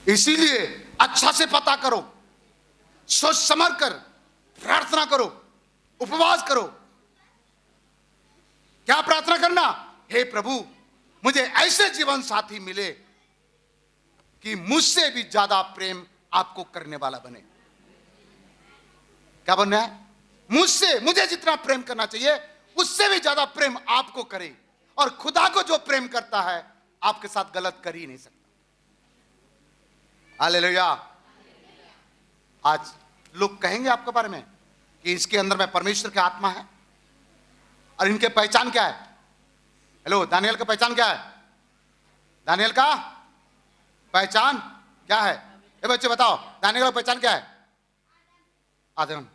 इसीलिए अच्छा से पता करो, सोच समझ कर प्रार्थना करो, उपवास करो। क्या प्रार्थना करना? हे प्रभु, मुझे ऐसे जीवन साथी मिले कि मुझसे भी ज्यादा प्रेम आपको करने वाला बने। क्या बनना है? मुझे जितना प्रेम करना चाहिए उससे भी ज्यादा प्रेम आपको करे। और खुदा को जो प्रेम करता है आपके साथ गलत कर ही नहीं सकता। हालेलुया। आज लोग कहेंगे आपके बारे में कि इसके अंदर में परमेश्वर की आत्मा है। और इनके पहचान क्या है? हेलो, दानियल का पहचान क्या है? दानियल का पहचान क्या है? ए बच्चे बताओ, दानियल का पहचान क्या है? आदम।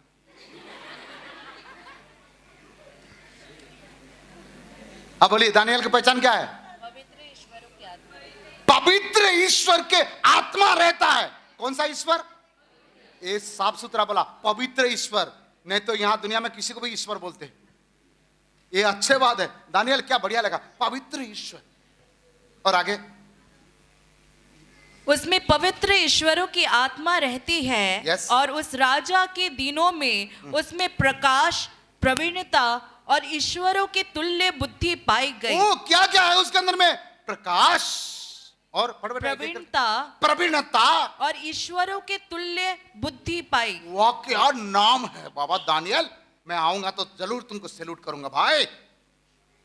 अब बोलिए, दानियल की पहचान क्या है? पवित्र ईश्वर के आत्मा रहता है। कौन सा ईश्वर? ये साफ सुथरा बोला, पवित्र ईश्वर। नहीं तो यहां दुनिया में किसी को भी ईश्वर बोलते हैं। ये अच्छे बात है। दानियल क्या बढ़िया लगा, पवित्र ईश्वर। और आगे, उसमें पवित्र ईश्वरों की आत्मा रहती है। Yes. और उस राजा के दिनों में उसमें प्रकाश, प्रवीणता और ईश्वरों के तुल्य बुद्धि पाई गई। ओ क्या क्या है उसके अंदर में? प्रकाश और प्रवीणता प्रवीणता और ईश्वरों के तुल्य बुद्धि पाई। वाह क्या नाम है बाबा दानियल। मैं आऊंगा तो जरूर तुमको सैल्यूट करूंगा भाई।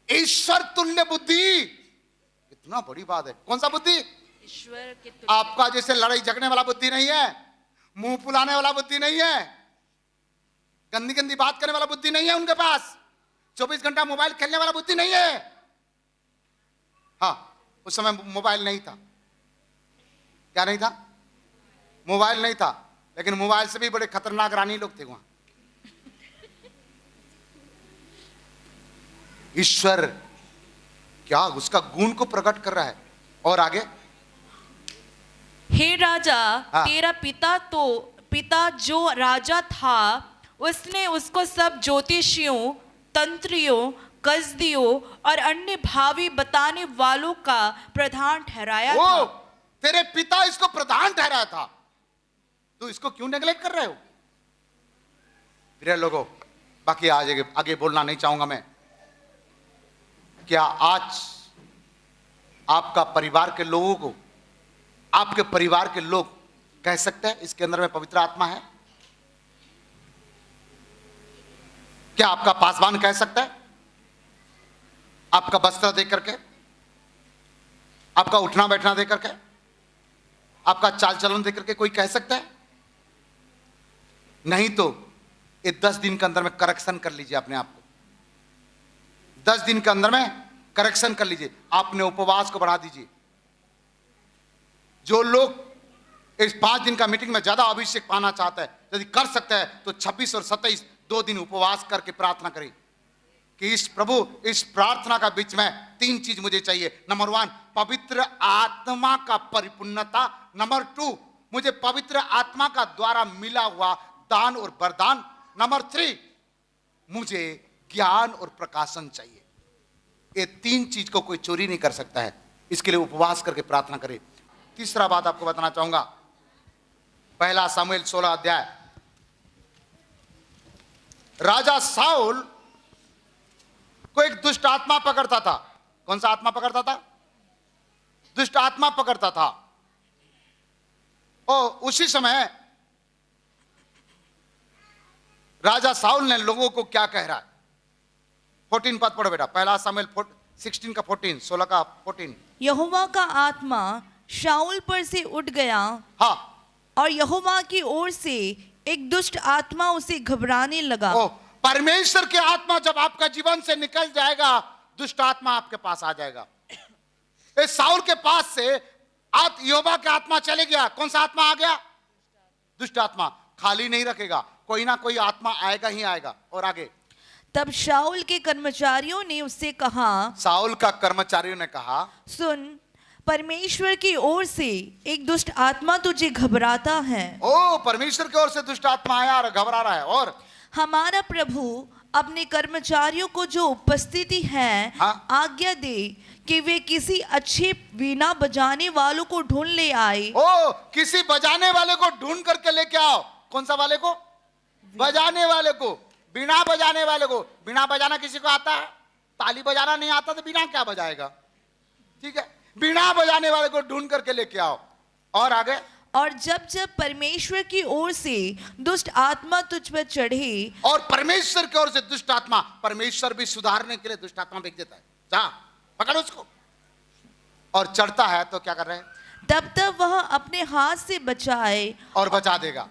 ईश्वर तुल्य बुद्धि, इतना बड़ी बात है। कौन सा बुद्धि? ईश्वर के तुल्य। आपका जैसे लड़ाई झगड़ने वाला बुद्धि नहीं है, मुंह फुलाने वाला बुद्धि नहीं है, गंदी गंदी बात करने वाला बुद्धि नहीं है उनके पास, 24 घंटा मोबाइल खेलने वाला बुद्धि नहीं है। हाँ, उस समय मोबाइल नहीं था। क्या नहीं था? मोबाइल नहीं था, लेकिन मोबाइल से भी बड़े खतरनाक रानी लोग थे वहां। ईश्वर क्या उसका गुण को प्रकट कर रहा है। और आगे, हे राजा, हाँ। तेरा पिता जो राजा था, उसने उसको सब ज्योतिषियों, तंत्रियों, कसदियों और अन्य भावी बताने वालों का प्रधान ठहराया वो था। तेरे पिता इसको प्रधान ठहराया था, तो इसको क्यों नेगलेक्ट कर रहे हो? प्रिय लोगों, बाकी आगे बोलना नहीं चाहूंगा मैं। क्या आज आपका परिवार के लोगों को, आपके परिवार के लोग कह सकते हैं इसके अंदर में पवित्र आत्मा है? क्या आपका पासवान कह सकता है? आपका वस्त्र देख करके, आपका उठना बैठना देख करके, आपका चाल चलन देख करके कोई कह सकता है? नहीं तो ये 10 दिन के अंदर में करेक्शन कर लीजिए अपने आप को। 10 दिन के अंदर में करेक्शन कर लीजिए, आपने उपवास को बढ़ा दीजिए। जो लोग इस 5 दिन का मीटिंग में ज्यादा अभिषेक पाना चाहता है, यदि कर सकता है तो 26 और 27 2 दिन उपवास करके प्रार्थना करें कि इस प्रभु, इस प्रार्थना का बीच में 3 चीज मुझे चाहिए। नंबर 1, पवित्र आत्मा का परिपूर्णता। नंबर 2, मुझे पवित्र आत्मा का द्वारा मिला हुआ दान और वरदान। नंबर 3, मुझे ज्ञान और प्रकाशन चाहिए। ये 3 चीज को कोई चोरी नहीं कर सकता है। इसके लिए उपवास करके प्रार्थना करें। तीसरा बात आपको बताना चाहूंगा, पहला सामुएल 16 अध्याय। राजा साउल को एक दुष्ट आत्मा पकड़ता था। कौन सा आत्मा पकड़ता था? दुष्ट आत्मा पकड़ता था। और उसी समय राजा साउल ने लोगों को क्या कह रहा है? 14 पद पढ़ो बेटा, पहला सामुएल 16 का 14, 16 का 14। यहोवा का आत्मा शाऊल पर से उठ गया। हाँ, और यहोवा की ओर से एक दुष्ट आत्मा उसे घबराने लगा। ओ, परमेश्वर की आत्मा जब आपका जीवन से निकल जाएगा, दुष्ट आत्मा आपके पास आ जाएगा। इस साउल के पास से यहोवा का आत्मा चले गया। कौन सा आत्मा आ गया? दुष्ट आत्मा। खाली नहीं रखेगा, कोई ना कोई आत्मा आएगा ही आएगा। और आगे, तब शाऊल के कर्मचारियों ने उससे कहा, साउल का कर्मचारियों ने कहा, सुन, परमेश्वर की ओर से एक दुष्ट आत्मा तुझे घबराता है। ओ, परमेश्वर की ओर से दुष्ट आत्मा आया और घबरा रहा है। और हमारा प्रभु अपने कर्मचारियों को जो उपस्थिति है, हाँ? आज्ञा दे कि वे किसी अच्छे वीणा बजाने वालों को ढूंढ ले आए। ओ, किसी बजाने वाले को ढूंढ करके लेके आओ। कौन सा वाले को? बजाने वाले को, बीना बजाने वाले को। बीना बजाना किसी को आता है? ताली बजाना नहीं आता तो बीना क्या बजाएगा? ठीक है, बीना बजाने वाले को ढूंढ करके लेके आओ। और आगे, और जब जब परमेश्वर की ओर से दुष्ट आत्मा तुझ पर चढ़े, और परमेश्वर की ओर से दुष्ट आत्मा, परमेश्वर भी सुधारने के लिए दुष्ट आत्मा भेज देता है। जा पकड़ उसको। और चढ़ता है तो क्या कर रहे हैं? तब तब वह अपने हाथ से बचाए और बचा देगा।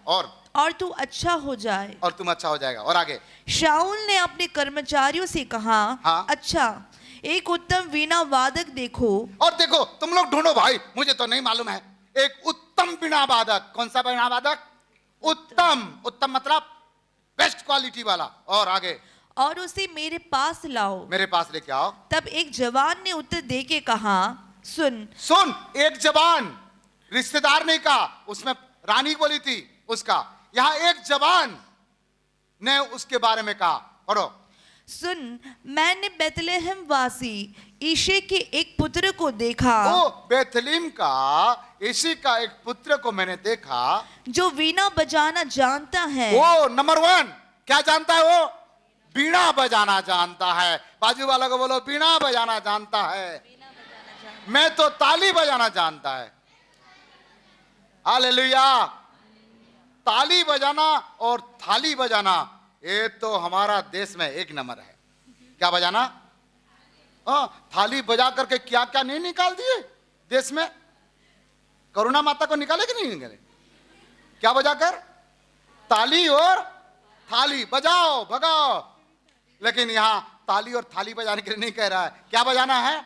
और तू अच्छा हो जाए। और तुम अच्छा हो जाएगा। और आगे, शाऊल ने अपने कर्मचारियों से कहा, हाँ। अच्छा, एक उत्तम वीणा वादक देखो। और देखो, तुम लोग ढूंढो भाई, मुझे तो नहीं मालूम है। एक उत्तम वीणा वादक। कौन सा वीणा वादक? उत्तम। उत्तम मतलब बेस्ट क्वालिटी वाला। और आगे, और उसे मेरे पास लाओ। मेरे पास लेके आओ। तब एक जवान ने उत्तर दे के कहा, सुन। सुन, एक जवान, रिश्तेदार नहीं कहा, उसमें रानी बोली थी उसका। यहां एक जवान ने उसके बारे में कहा। पढ़ो। सुन, मैंने बेतलेहम वासी ईशे के एक पुत्र को देखा, ओ बेथलीम का इसी का एक पुत्र को मैंने देखा, जो वीणा बजाना जानता है। वो नंबर 1 क्या जानता है? वो बीना बजाना जानता है। बाजू वाला को बोलो, बीना बजाना जानता है। मैं तो ताली बजाना जानता है। हालेलुया। ताली बजाना और थाली बजाना, ये तो हमारा देश में एक नंबर है। क्या बजाना? थाली बजा करके क्या क्या नहीं निकाल दिए देश में। करुणा माता को निकाले कि नहीं निकाले? क्या बजाकर? ताली और थाली बजाओ, भगाओ। लेकिन यहां ताली और थाली बजाने के लिए नहीं कह रहा है। क्या बजाना है?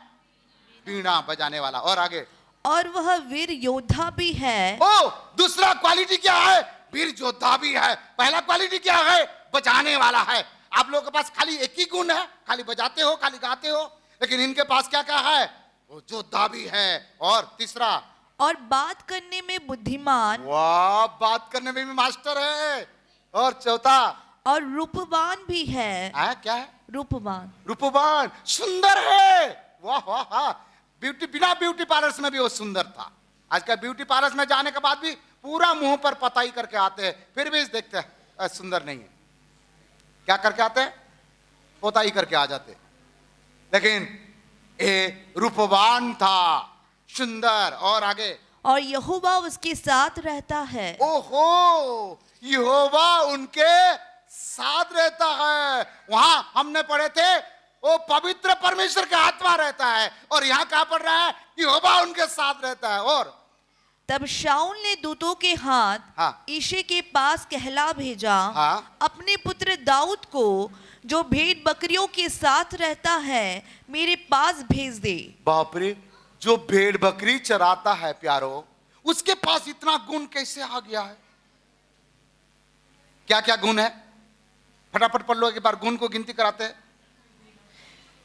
बीना बजाने वाला। और आगे, और वह वीर योद्धा भी है। ओ दूसरा क्वालिटी क्या है? वीर योद्धा भी है। पहला क्वालिटी क्या है? बजाने वाला है। आप लोगों के पास खाली एक ही गुण है, खाली बजाते हो, खाली गाते हो। लेकिन इनके पास क्या क्या है? वो योद्धा भी है। और तीसरा, और बात करने में बुद्धिमान। वाह, बात करने में भी मास्टर है। और चौथा, और रूपवान भी है। क्या है? रूपवान। रूपवान, सुंदर है। वाह वाह वाह। ब्यूटी, बिना ब्यूटी पार्लर्स में भी वो सुंदर था। आजकल ब्यूटी पार्लर्स में जाने के बाद भी पूरा मुंह पर पताई करके आते हैं, फिर भी देखते हैं सुंदर नहीं है। क्या करके आते हैं? पोताई करके आ जाते। लेकिन ये रूपवान था, सुंदर। और आगे, और यहोवा उसके साथ रहता है। ओहो, यहोवा उनके साथ रहता है। वहां हमने पढ़े थे, वो पवित्र परमेश्वर का आत्मा रहता है। और यहां क्या पढ़ रहा है? यहोवा उनके साथ रहता है। और तब शाऊल ने दूतों के हाथ, हाँ। ईशे के पास कहला भेजा, हाँ। अपने पुत्र दाऊद को, जो भेड़ बकरियों के साथ रहता है, मेरे पास भेज दे। बाप रे, जो भेड़ बकरी चराता है प्यारो, उसके पास इतना गुण कैसे आ गया है? क्या क्या गुण है? फटाफट पढ़ लो एक बार, गुण को गिनती कराते हैं।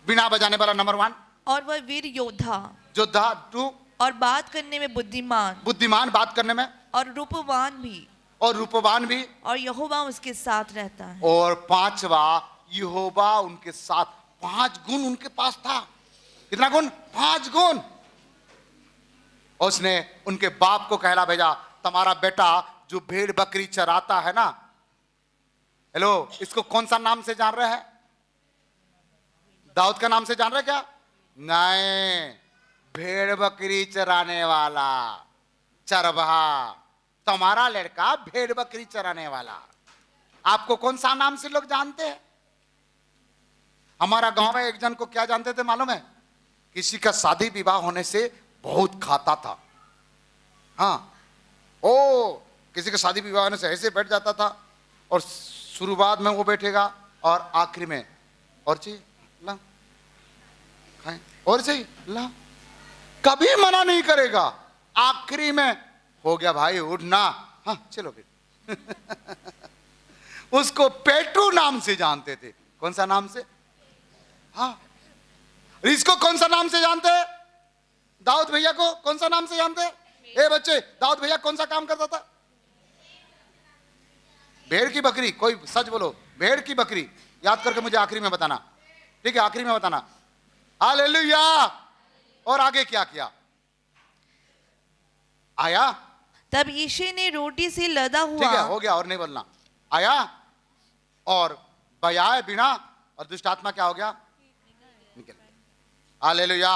बिना बजाने वाला नंबर 1, और वह वीर योद्धा, योद्धा। 2, और बात करने में बुद्धिमान, बुद्धिमान, बात करने में। और रूपवान भी, और रूपवान भी। और यहोवा उसके साथ रहता है। और 5वां, यहोवा उनके साथ। 5 गुण उनके पास था। कितना गुण? 5 गुण। उसने उनके बाप को कहला भेजा, तुम्हारा बेटा जो भेड़ बकरी चराता है ना, हेलो, इसको कौन सा नाम से जान रहे हैं? दाऊद का नाम से जान रहे क्या? नहीं, भेड़ बकरी चराने वाला, चरवाहा। तुम्हारा लड़का भेड़ बकरी चराने वाला। आपको कौन सा नाम से लोग जानते हैं? हमारा गांव में एक जन को क्या जानते थे मालूम है? किसी का शादी विवाह होने से बहुत खाता था। हाँ, ओ किसी का शादी विवाह होने से ऐसे बैठ जाता था, और शुरुआत में वो बैठेगा और आखिरी में और चाहिए ला खाएं, और चाहिए ला, कभी मना नहीं करेगा। आखिरी में हो गया भाई उठना, हाँ चलो फिर। उसको पेटू नाम से जानते थे। कौन सा नाम से? हाँ। इसको कौन सा नाम से जानते हैं? दाऊद भैया को कौन सा नाम से जानते हैं? ए बच्चे, दाऊद भैया कौन सा काम करता था? भेड़ की बकरी। कोई सच बोलो, भेड़ की बकरी। याद करके मुझे आखिरी में बताना, ठीक है? आखिरी में बताना। हालेलुया। और आगे क्या किया? आया। तब ईशे ने रोटी से लदा ठीक है, हुआ, हो गया, और नहीं बोलना। आया और बजाए बिना, और दुष्ट आत्मा क्या हो गया? निकल गया। हालेलुया।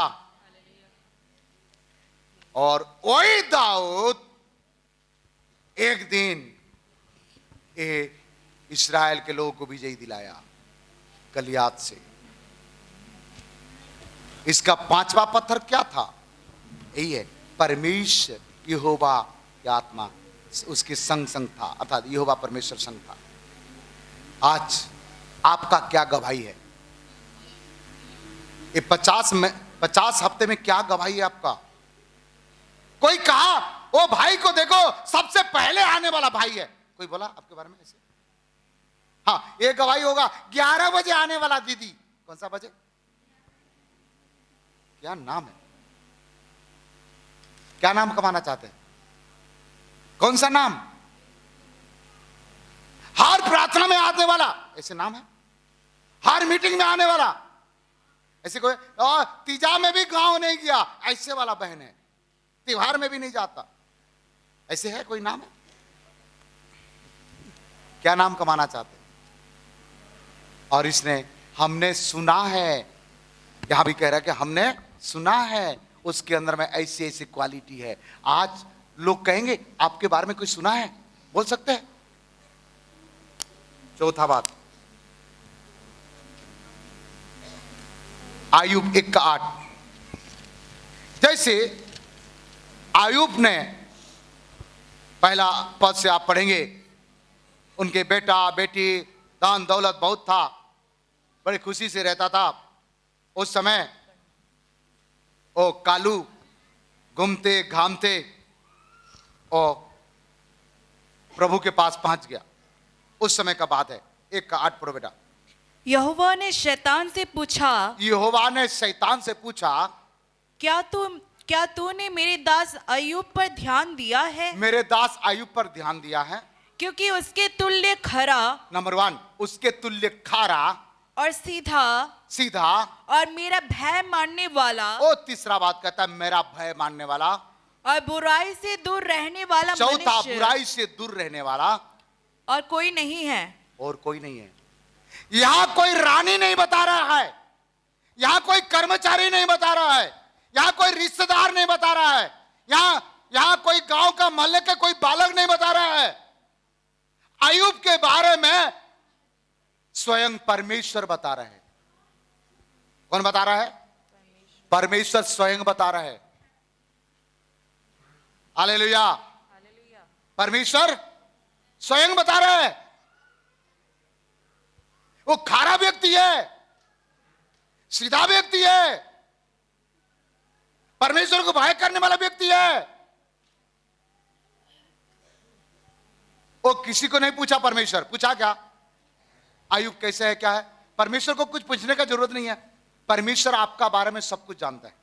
और वही दाऊद एक दिन इस्राएल के लोगों को विजयी दिलाया गलियात से। इसका 5वां पत्थर क्या था? यही है, परमेश्वर यहोवा की आत्मा उसके संग संग था, अर्थात यहोवा परमेश्वर संग था। आज आपका क्या गवाही है? ये 50 हफ्ते में क्या गवाही है आपका? कोई कहा ओ भाई को देखो सबसे पहले आने वाला भाई है, कोई बोला आपके बारे में ऐसे? हाँ, ये गवाही होगा 11 बजे आने वाला दीदी। कौन सा बजे? क्या नाम है? क्या नाम कमाना चाहते हैं? कौन सा नाम? हर प्रार्थना में आने वाला, ऐसे नाम है। हर मीटिंग में आने वाला, ऐसे कोई। और तीजा में भी गांव नहीं गया, ऐसे वाला बहन है। त्योहार में भी नहीं जाता, ऐसे है कोई नाम है? क्या नाम कमाना चाहते हैं? और इसने हमने सुना है, यहां भी कह रहा है कि हमने सुना है उसके अंदर में ऐसी ऐसी क्वालिटी है। आज लोग कहेंगे आपके बारे में कुछ सुना है, बोल सकते हैं? चौथा बात, आयुब 1:8। जैसे आयुब ने, पहला पद से आप पढ़ेंगे, उनके बेटा बेटी दान दौलत बहुत था, बड़ी खुशी से रहता था। उस समय ओ कालू घूमते घामते और प्रभु के पास पहुंच गया। उस समय का बात है। 1:8 पढ़ो बेटा। यहोवा ने शैतान से पूछा, यहोवा ने शैतान से पूछा, क्या तूने मेरे दास अय्यूब पर ध्यान दिया है? मेरे दास अय्यूब पर ध्यान दिया है, क्योंकि उसके तुल्य खरा, नंबर 1, उसके तुल्य खारा और सीधा और मेरा भय मानने वाला, ओ तीसरा बात कहता है मेरा भय मानने वाला, और बुराई से दूर रहने वाला चौथा मनुष्य, बुराई से दूर रहने वाला और कोई नहीं है। और कोई नहीं है। यहां कोई रानी नहीं बता रहा है, यहां कोई कर्मचारी नहीं बता रहा है, यहां कोई रिश्तेदार नहीं बता रहा है, यहां कोई गांव का मोहल्ले का कोई बालक नहीं बता रहा है। अय्यूब के बारे में स्वयं परमेश्वर बता रहे हैं। कौन बता रहा है? परमेश्वर स्वयं बता रहा है। हालेलुया। परमेश्वर स्वयं बता रहा है। वो खारा व्यक्ति है, सीधा व्यक्ति है, परमेश्वर को भय करने वाला व्यक्ति है। वो किसी को नहीं पूछा, परमेश्वर पूछा क्या अय्यूब कैसे है क्या है? परमेश्वर को कुछ पूछने का जरूरत नहीं है। परमेश्वर आपका बारे में सब कुछ जानता है।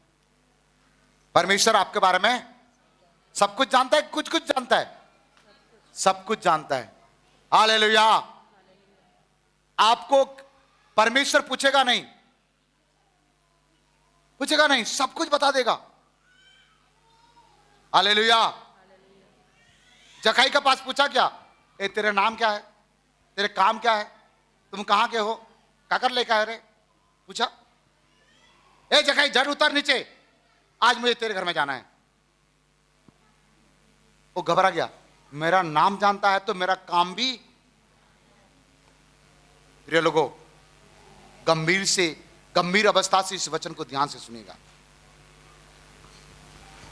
परमेश्वर आपके बारे में सब कुछ जानता है, कुछ कुछ जानता है, सब कुछ जानता है। हालेलुया। आपको परमेश्वर पूछेगा नहीं, सब कुछ बता देगा। हालेलुया। जखाई के पास पूछा क्या, ए तेरा नाम क्या है, तेरे काम क्या है, तुम कहां के हो, काकर लेकर आए रे? पूछा, ए जखाई झट उतर नीचे, आज मुझे तेरे घर में जाना है। वो घबरा गया, मेरा नाम जानता है तो मेरा काम भी। प्रिय लोगों, गंभीर अवस्था से इस वचन को ध्यान से सुनिएगा।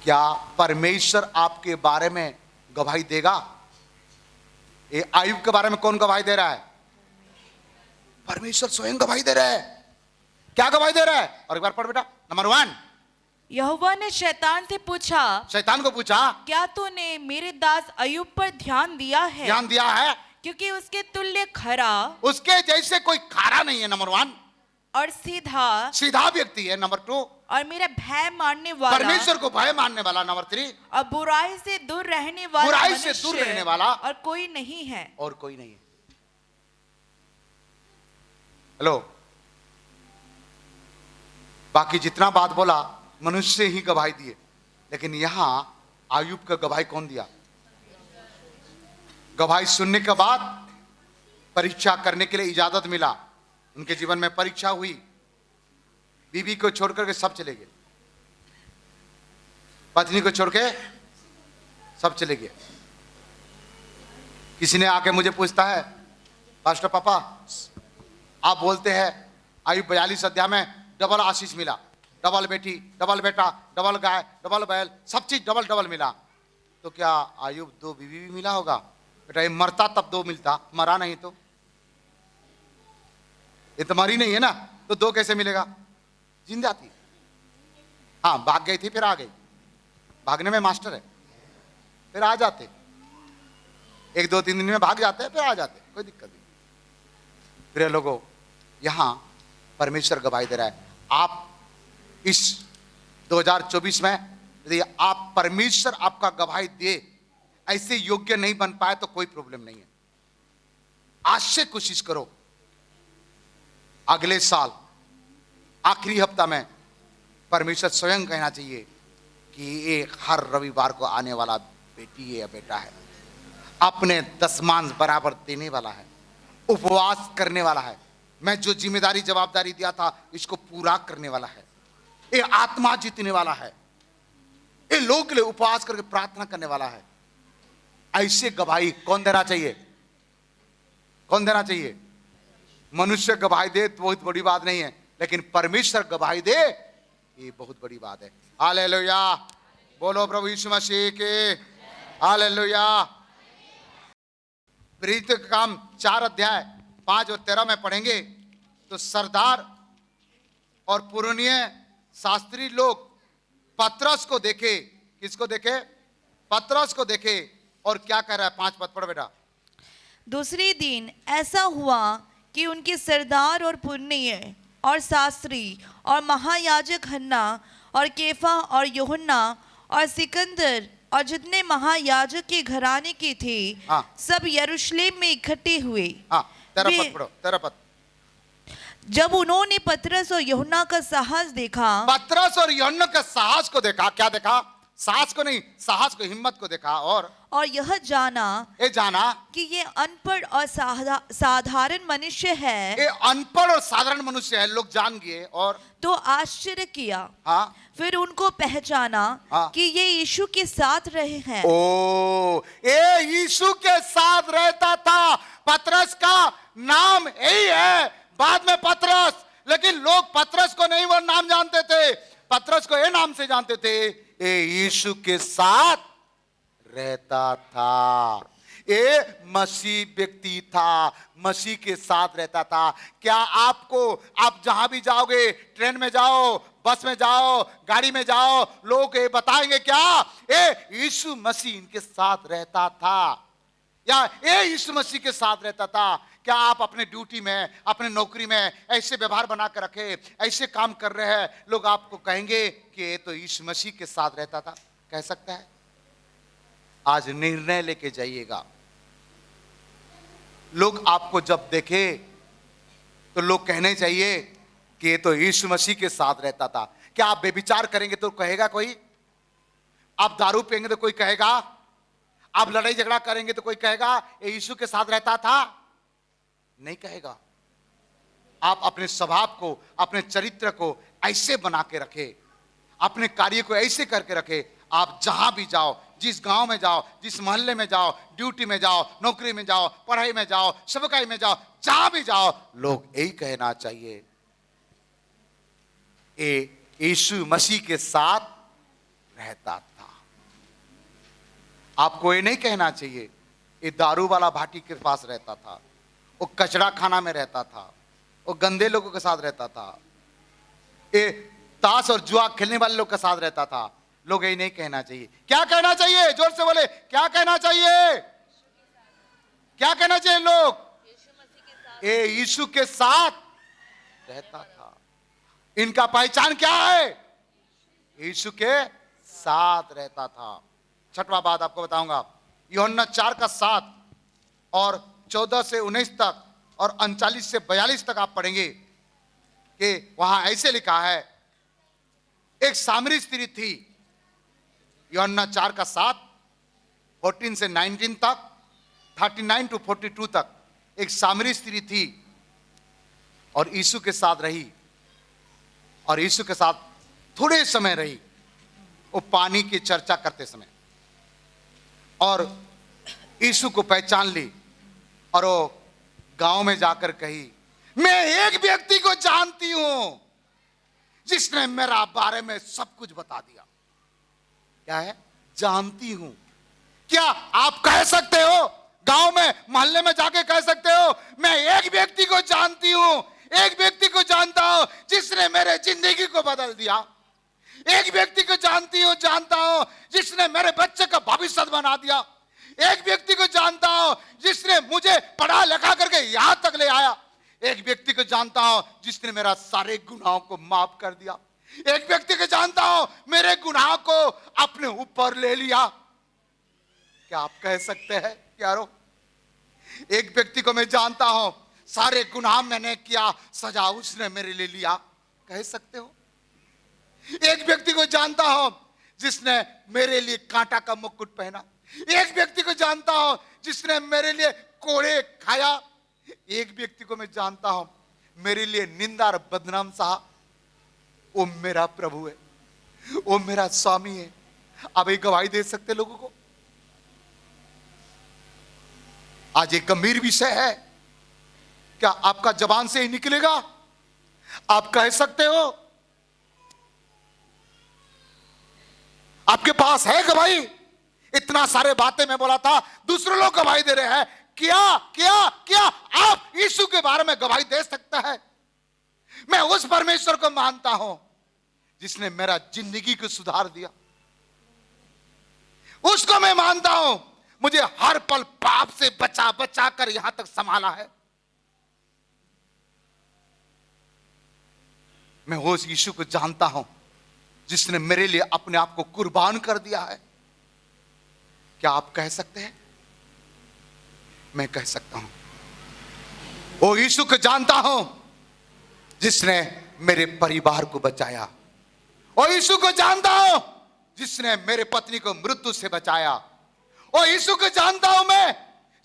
क्या परमेश्वर आपके बारे में गवाही देगा? ये अय्यूब के बारे में कौन गवाही दे रहा है? परमेश्वर स्वयं गवाही दे रहा है। क्या गवाही दे रहा है? और एक बार पढ़ बेटा। नंबर 1, यहोवा ने शैतान से पूछा, शैतान को पूछा, क्या तूने मेरे दास अय्यूब पर ध्यान दिया है? ध्यान दिया है, क्योंकि उसके तुल्य खरा, उसके जैसे कोई खारा नहीं है। नंबर 1, और सीधा व्यक्ति है। नंबर 2, और मेरा भय मानने वाला, परमेश्वर को भय मानने वाला। नंबर 3, और बुराई से दूर रहने वाला, बुराई से दूर रहने वाला, और कोई नहीं है। और कोई नहीं है। हेलो, बाकी जितना बात बोला मनुष्य ही गवाही दिए, लेकिन यहां अय्यूब का गवाही कौन दिया? गवाही सुनने के बाद परीक्षा करने के लिए इजाजत मिला। उनके जीवन में परीक्षा हुई, बीवी को छोड़कर के सब चले गए, पत्नी को छोड़ के सब चले गए। किसी ने आके मुझे पूछता है, पास्टर पापा आप बोलते हैं अय्यूब 42 अध्याय में डबल आशीष मिला, डबल बेटी, डबल बेटा, डबल गाय, डबल बैल, सब चीज डबल डबल मिला। तो क्या आयुब 2 बीवी भी मिला होगा? बेटा ये मरता तब 2 मिलता, मरा नहीं तो। ये तो मरी नहीं है ना, तो 2 कैसे मिलेगा? जिंदा थी। हाँ, भाग गई थी फिर आ गई, भागने में मास्टर है, फिर आ जाते, 1 2 3 दिन में भाग जाते हैं, फिर आ जाते, कोई दिक्कत नहीं। प्रिय लोगों, यहां परमेश्वर गवाही दे रहा है, आप इस 2024 में यदि आप परमेश्वर आपका गवाही दे ऐसे योग्य नहीं बन पाए तो कोई प्रॉब्लम नहीं है। आज से कोशिश करो, अगले साल आखिरी हफ्ता में परमेश्वर स्वयं कहना चाहिए कि ये हर रविवार को आने वाला बेटी है या बेटा है, अपने दशमांश बराबर देने वाला है, उपवास करने वाला है, मैं जो जिम्मेदारी जवाबदारी दिया था इसको पूरा करने वाला है, ये आत्मा जीतने वाला है, ये लोगों के लिए उपवास करके प्रार्थना करने वाला है। ऐसे गवाही कौन देना चाहिए? कौन देना चाहिए? मनुष्य गवाही दे तो बहुत बड़ी बात नहीं है, लेकिन परमेश्वर गवाही दे ये बहुत बड़ी बात है। हालेलुया, बोलो प्रभु यीशु मसीह के हालेलुया। प्रेरित का काम 4 अध्याय 5 और 13 में पढ़ेंगे तो सरदार और पुरनीय शास्त्री लोग पतरस को देखे। किसको देखे? पतरस को देखे। और क्या कह रहा है? 5 पद पढ़ बेटा। दूसरे दिन ऐसा हुआ कि उनके सरदार और पुरनिय और शास्त्री और महायाजक हन्ना और केफा और यूहन्ना और सिकंदर और जितने महायाजक के घराने के थे, हाँ। सब यरूशलेम में इकट्ठे हुए। हाँ, 13 वे- पद पढ़ो, 13 पद। जब उन्होंने पतरस और यूहन्ना का साहस देखा, पतरस और यूहन्ना के साहस को देखा। क्या देखा? साहस को नहीं, साहस को, हिम्मत को देखा। और यह जाना ये जाना कि ये अनपढ़ और साधारण मनुष्य है, ये अनपढ़ और साधारण मनुष्य है, लोग जान गए। और तो आश्चर्य किया। हाँ, फिर उनको पहचाना हाँ। कि ये यीशु के साथ रहे हैं। ओ, ये यीशु के साथ रहता था। पतरस का नाम यही है, बाद में पतरस, लेकिन लोग पतरस को नहीं वो नाम जानते थे, पतरस को ये नाम से जानते थे, ये यीशु के साथ रहता था, ये मसीह व्यक्ति था, मसीह के साथ रहता था। क्या आपको, आप जहां भी जाओगे, ट्रेन में जाओ, बस में जाओ, गाड़ी में जाओ, लोग ये बताएंगे क्या? ये यीशु मसीह इनके साथ रहता था, या ये यीशु मसीह के साथ रहता था। क्या आप अपने ड्यूटी में, अपने नौकरी में ऐसे व्यवहार बना कर रखे, ऐसे काम कर रहे हैं, लोग आपको कहेंगे कि ये तो यीशु मसीह के साथ रहता था? कह सकता है? आज निर्णय लेके जाइएगा। लोग आपको जब देखे तो लोग कहने चाहिए कि ये तो यीशु मसीह के साथ रहता था। क्या आप बेविचार करेंगे तो कहेगा कोई? आप दारू पिएंगे तो कोई कहेगा? आप लड़ाई झगड़ा करेंगे तो कोई कहेगा ये यीशु के साथ रहता था? नहीं कहेगा। आप अपने स्वभाव को, अपने चरित्र को ऐसे बना के रखे, अपने कार्य को ऐसे करके रखे, आप जहां भी जाओ, जिस गांव में जाओ, जिस मोहल्ले में जाओ, ड्यूटी में जाओ, नौकरी में जाओ, पढ़ाई में जाओ, सेवकाई में जाओ, जहां भी जाओ, लोग यही कहना चाहिए ये यीशु मसीह के साथ रहता था। आपको ये नहीं कहना चाहिए ये दारू वाला भाटी के पास रहता था, वो कचरा खाना में रहता था, वो गंदे लोगों के साथ रहता था, ये ताश और जुआ खेलने वाले लोग के साथ रहता था। लोग यही नहीं कहना चाहिए। क्या कहना चाहिए? जोर से बोले, क्या कहना चाहिए? क्या कहना चाहिए लोग? ये यीशु के साथ रहता था। इनका पहचान क्या है? यीशु के साथ रहता था। 6वां बात आपको बताऊंगा, यूहन्ना 4 का 7 और 14 से 19 तक और 39 से 42 तक आप पढ़ेंगे कि वहां ऐसे लिखा है, एक सामरी स्त्री थी। यूहन्ना 4 का 7 14 से 19 तक, 39 टू 42 तक एक सामरी स्त्री थी और यीशु के साथ रही, और यीशु के साथ थोड़े समय रही, वो पानी की चर्चा करते समय, और यीशु को पहचान ली और वो गांव में जाकर कही, मैं एक व्यक्ति को जानती हूं जिसने मेरा बारे में सब कुछ बता दिया। क्या है? जानती हूं, क्या आप कह सकते हो, गांव में मोहल्ले में जाके कह सकते हो, मैं एक व्यक्ति को जानती हूं, एक व्यक्ति को जानता हूं जिसने मेरे जिंदगी को बदल दिया, एक व्यक्ति को जानता हूं जिसने मेरे बच्चे का भविष्य बना दिया, एक व्यक्ति को जानता हूं जिसने मुझे पढ़ा लिखा करके यहां तक ले आया, एक व्यक्ति को जानता हूं जिसने मेरा सारे गुनाहों को माफ कर दिया, एक व्यक्ति को जानता हूं मेरे गुनाह को अपने ऊपर ले लिया। क्या आप कह सकते हैं यारो, एक व्यक्ति को मैं जानता हूं सारे गुनाह मैंने किया, सजा उसने मेरे लिए लिया, कह सकते हो? एक व्यक्ति को जानता हूं जिसने मेरे लिए कांटा का मुकुट पहना, एक व्यक्ति को जानता हूं जिसने मेरे लिए कोड़े खाया, एक व्यक्ति को मैं जानता हूं मेरे लिए निंदा और बदनाम सहा। वो मेरा प्रभु है, वो मेरा स्वामी है। आप एक गवाही दे सकते लोगों को? आज एक गंभीर विषय है, क्या आपका जबान से ही निकलेगा? आप कह सकते हो? आपके पास है गवाही? इतना सारे बातें मैं बोला था, दूसरे लोग गवाही दे रहे हैं। क्या क्या क्या आप यीशु के बारे में गवाही दे सकता है? मैं उस परमेश्वर को मानता हूं जिसने मेरा जिंदगी को सुधार दिया, उसको मैं मानता हूं मुझे हर पल पाप से बचा बचा कर यहां तक संभाला है। मैं उस यीशु को जानता हूं जिसने मेरे लिए अपने आप को कुर्बान कर दिया है। क्या आप कह सकते हैं? मैं कह सकता हूं वो यीशु को जानता हूं जिसने मेरे परिवार को बचाया, और यीशु को जानता हूं जिसने मेरे पत्नी को मृत्यु से बचाया, और यीशु को जानता हूं मैं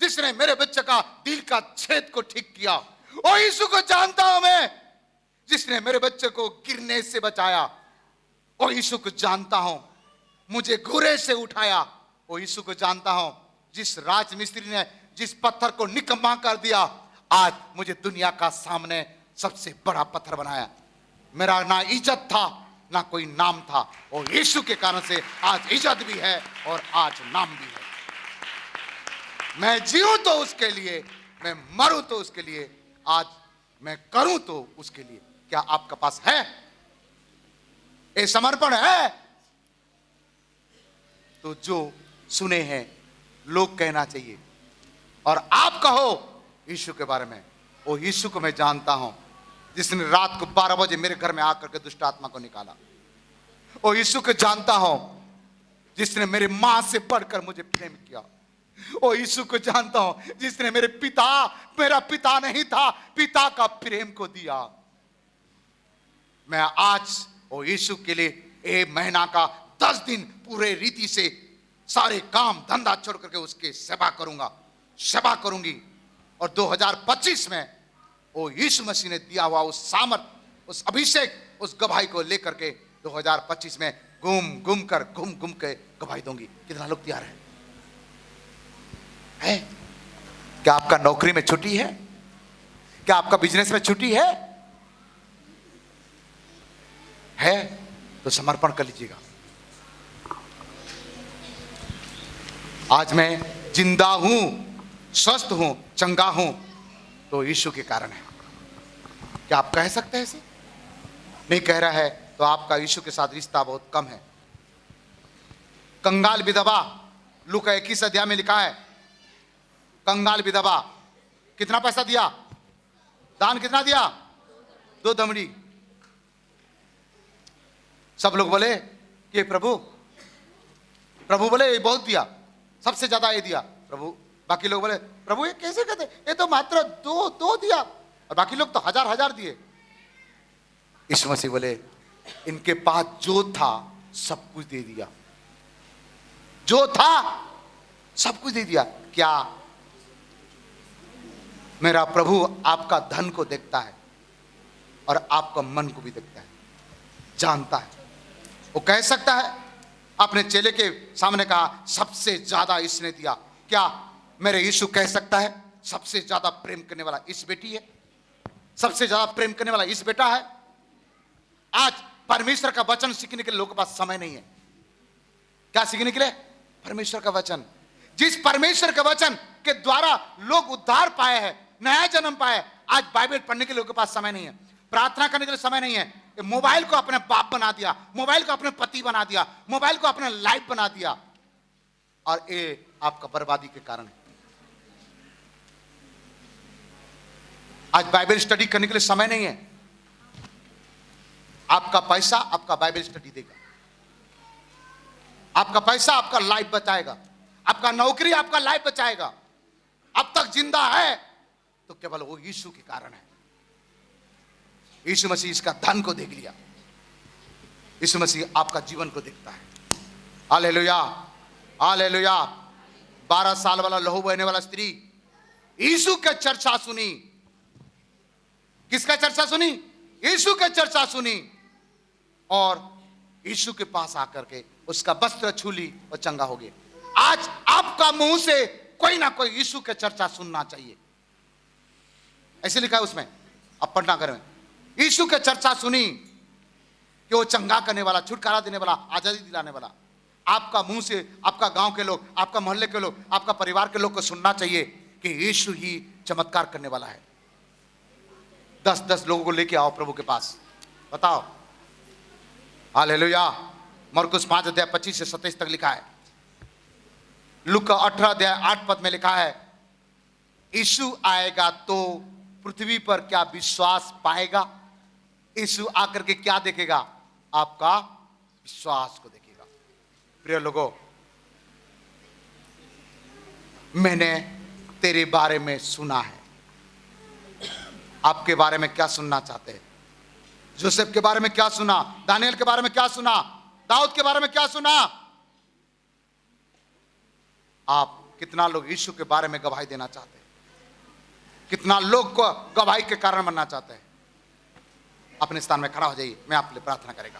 जिसने मेरे बच्चे का दिल का छेद को ठीक किया, और यीशु को जानता हूं मैं जिसने मेरे बच्चे को गिरने से बचाया, और यीशु को जानता हूं मुझे घुरे से उठाया, और यीशु को जानता हूं जिस राजमिस्त्री ने जिस पत्थर को निकम्मा कर दिया, आज मुझे दुनिया का सामने सबसे बड़ा पत्थर बनाया। मेरा ना इज्जत था ना कोई नाम था, और यीशु के कारण से आज इज्जत भी है और आज नाम भी है। मैं जीऊं तो उसके लिए, मैं मरूं तो उसके लिए, आज मैं करूं तो उसके लिए। क्या आपके पास है? ये समर्पण है? तो जो सुने हैं लोग कहना चाहिए, और आप कहो यीशु के बारे में, वो यीशु को मैं जानता हूं जिसने रात को 12 बजे मेरे घर में आकर के दुष्ट आत्मा को निकाला। ओ यीशु को जानता हूं जिसने मेरे मां से बढ़कर मुझे प्रेम किया। ओ यीशु को जानता हूं जिसने मेरा पिता नहीं था, पिता का प्रेम को दिया। मैं आज ओ यीशु के लिए एक महीना का 10 दिन पूरे रीति से सारे काम धंधा छोड़ करके उसके सेवा सेवा करूंगी, और 2025 में वो यीशु मसीह ने दिया हुआ उस सामर्थ, उस अभिषेक, उस गवाही को लेकर के 2025 में घूम घूम के गवाही दूंगी। कितना लोग तैयार है? क्या आपका नौकरी में छुट्टी है? क्या आपका बिजनेस में छुट्टी है? तो समर्पण कर लीजिएगा। आज मैं जिंदा हूं, स्वस्थ हूं, चंगा हूं, तो यीशु के कारण है। क्या आप कह सकते हैं ऐसे? नहीं कह रहा है तो आपका यीशु के साथ रिश्ता बहुत कम है। कंगाल विधवा, लूका 21 अध्याय में लिखा है, कंगाल विधवा कितना पैसा दिया? दान कितना दिया? 2 दमड़ी। सब लोग बोले कि प्रभु बोले ये बहुत दिया, सबसे ज्यादा ये दिया प्रभु। बाकी लोग बोले प्रभु ये कैसे कहते, ये तो मात्र दो दिया, और बाकी लोग तो हजार दिए। यीशु मसीह बोले इनके पास जो था सब कुछ दे दिया, जो था सब कुछ दे दिया। क्या मेरा प्रभु आपका धन को देखता है और आपका मन को भी देखता है, जानता है। वो कह सकता है, अपने चेले के सामने कहा सबसे ज्यादा इसने दिया। क्या मेरे यीशु कह सकता है सबसे ज्यादा प्रेम करने वाला इस बेटी है, सबसे ज्यादा प्रेम करने वाला इस बेटा है? आज परमेश्वर का वचन सीखने के लिए लोगों के पास समय नहीं है। क्या सीखने के लिए? परमेश्वर का वचन। जिस परमेश्वर के वचन के द्वारा लोग उद्धार पाए हैं, नया जन्म पाए, आज बाइबल पढ़ने के लोगों के पास समय नहीं है, प्रार्थना करने के लिए समय नहीं है। मोबाइल को अपने बाप बना दिया, मोबाइल को अपने पति बना दिया, मोबाइल को अपने लाइफ बना दिया, और ये आपका बर्बादी के कारण है। आज बाइबल स्टडी करने के लिए समय नहीं है। आपका पैसा आपका बाइबल स्टडी देगा, आपका पैसा आपका लाइफ बचाएगा, आपका नौकरी आपका लाइफ बचाएगा। अब तक जिंदा है तो केवल वो यीशु के कारण है। यीशु मसीह इसका धन को देख लिया, यीशु मसीह आपका जीवन को देखता है। Hallelujah, hallelujah. 12 साल वाला लहू बहने वाला स्त्री यीशु का चर्चा सुनी। किसका चर्चा सुनी? यीशु का चर्चा सुनी, और यीशु के पास आकर के उसका वस्त्र छू ली और चंगा हो गया। आज आपका मुंह से कोई ना कोई यीशु का चर्चा सुनना चाहिए। ऐसे लिखा है उसमें, अब पढ़ना करें। यीशु का चर्चा सुनी कि वो चंगा करने वाला, छुटकारा देने वाला, आजादी दिलाने वाला। आपका मुंह से आपका गांव के लोग, आपका मोहल्ले के लोग, आपका परिवार के लोग को सुनना चाहिए कि यीशु ही चमत्कार करने वाला है। 10-10 लोगों को लेके आओ प्रभु के पास, बताओ। हालेलुया। मरकुस 5 अध्याय 25 से 27 तक लिखा है। लूका 18 अध्याय 8 पद में लिखा है, यीशु आएगा तो पृथ्वी पर क्या विश्वास पाएगा? यीशु आकर के क्या देखेगा? आपका विश्वास को देखेगा। प्रिय लोगों, मैंने तेरे बारे में सुना है। आपके बारे में क्या सुनना चाहते हैं? जोसेफ के बारे में क्या सुना? दानियल के बारे में क्या सुना? दाऊद के बारे में क्या सुना? आप कितना लोग यीशु के बारे में गवाही देना चाहते हैं? कितना लोग को गवाही के कारण बनना चाहते हैं? अपने स्थान में खड़ा हो जाइए, मैं आपके लिए प्रार्थना करेगा।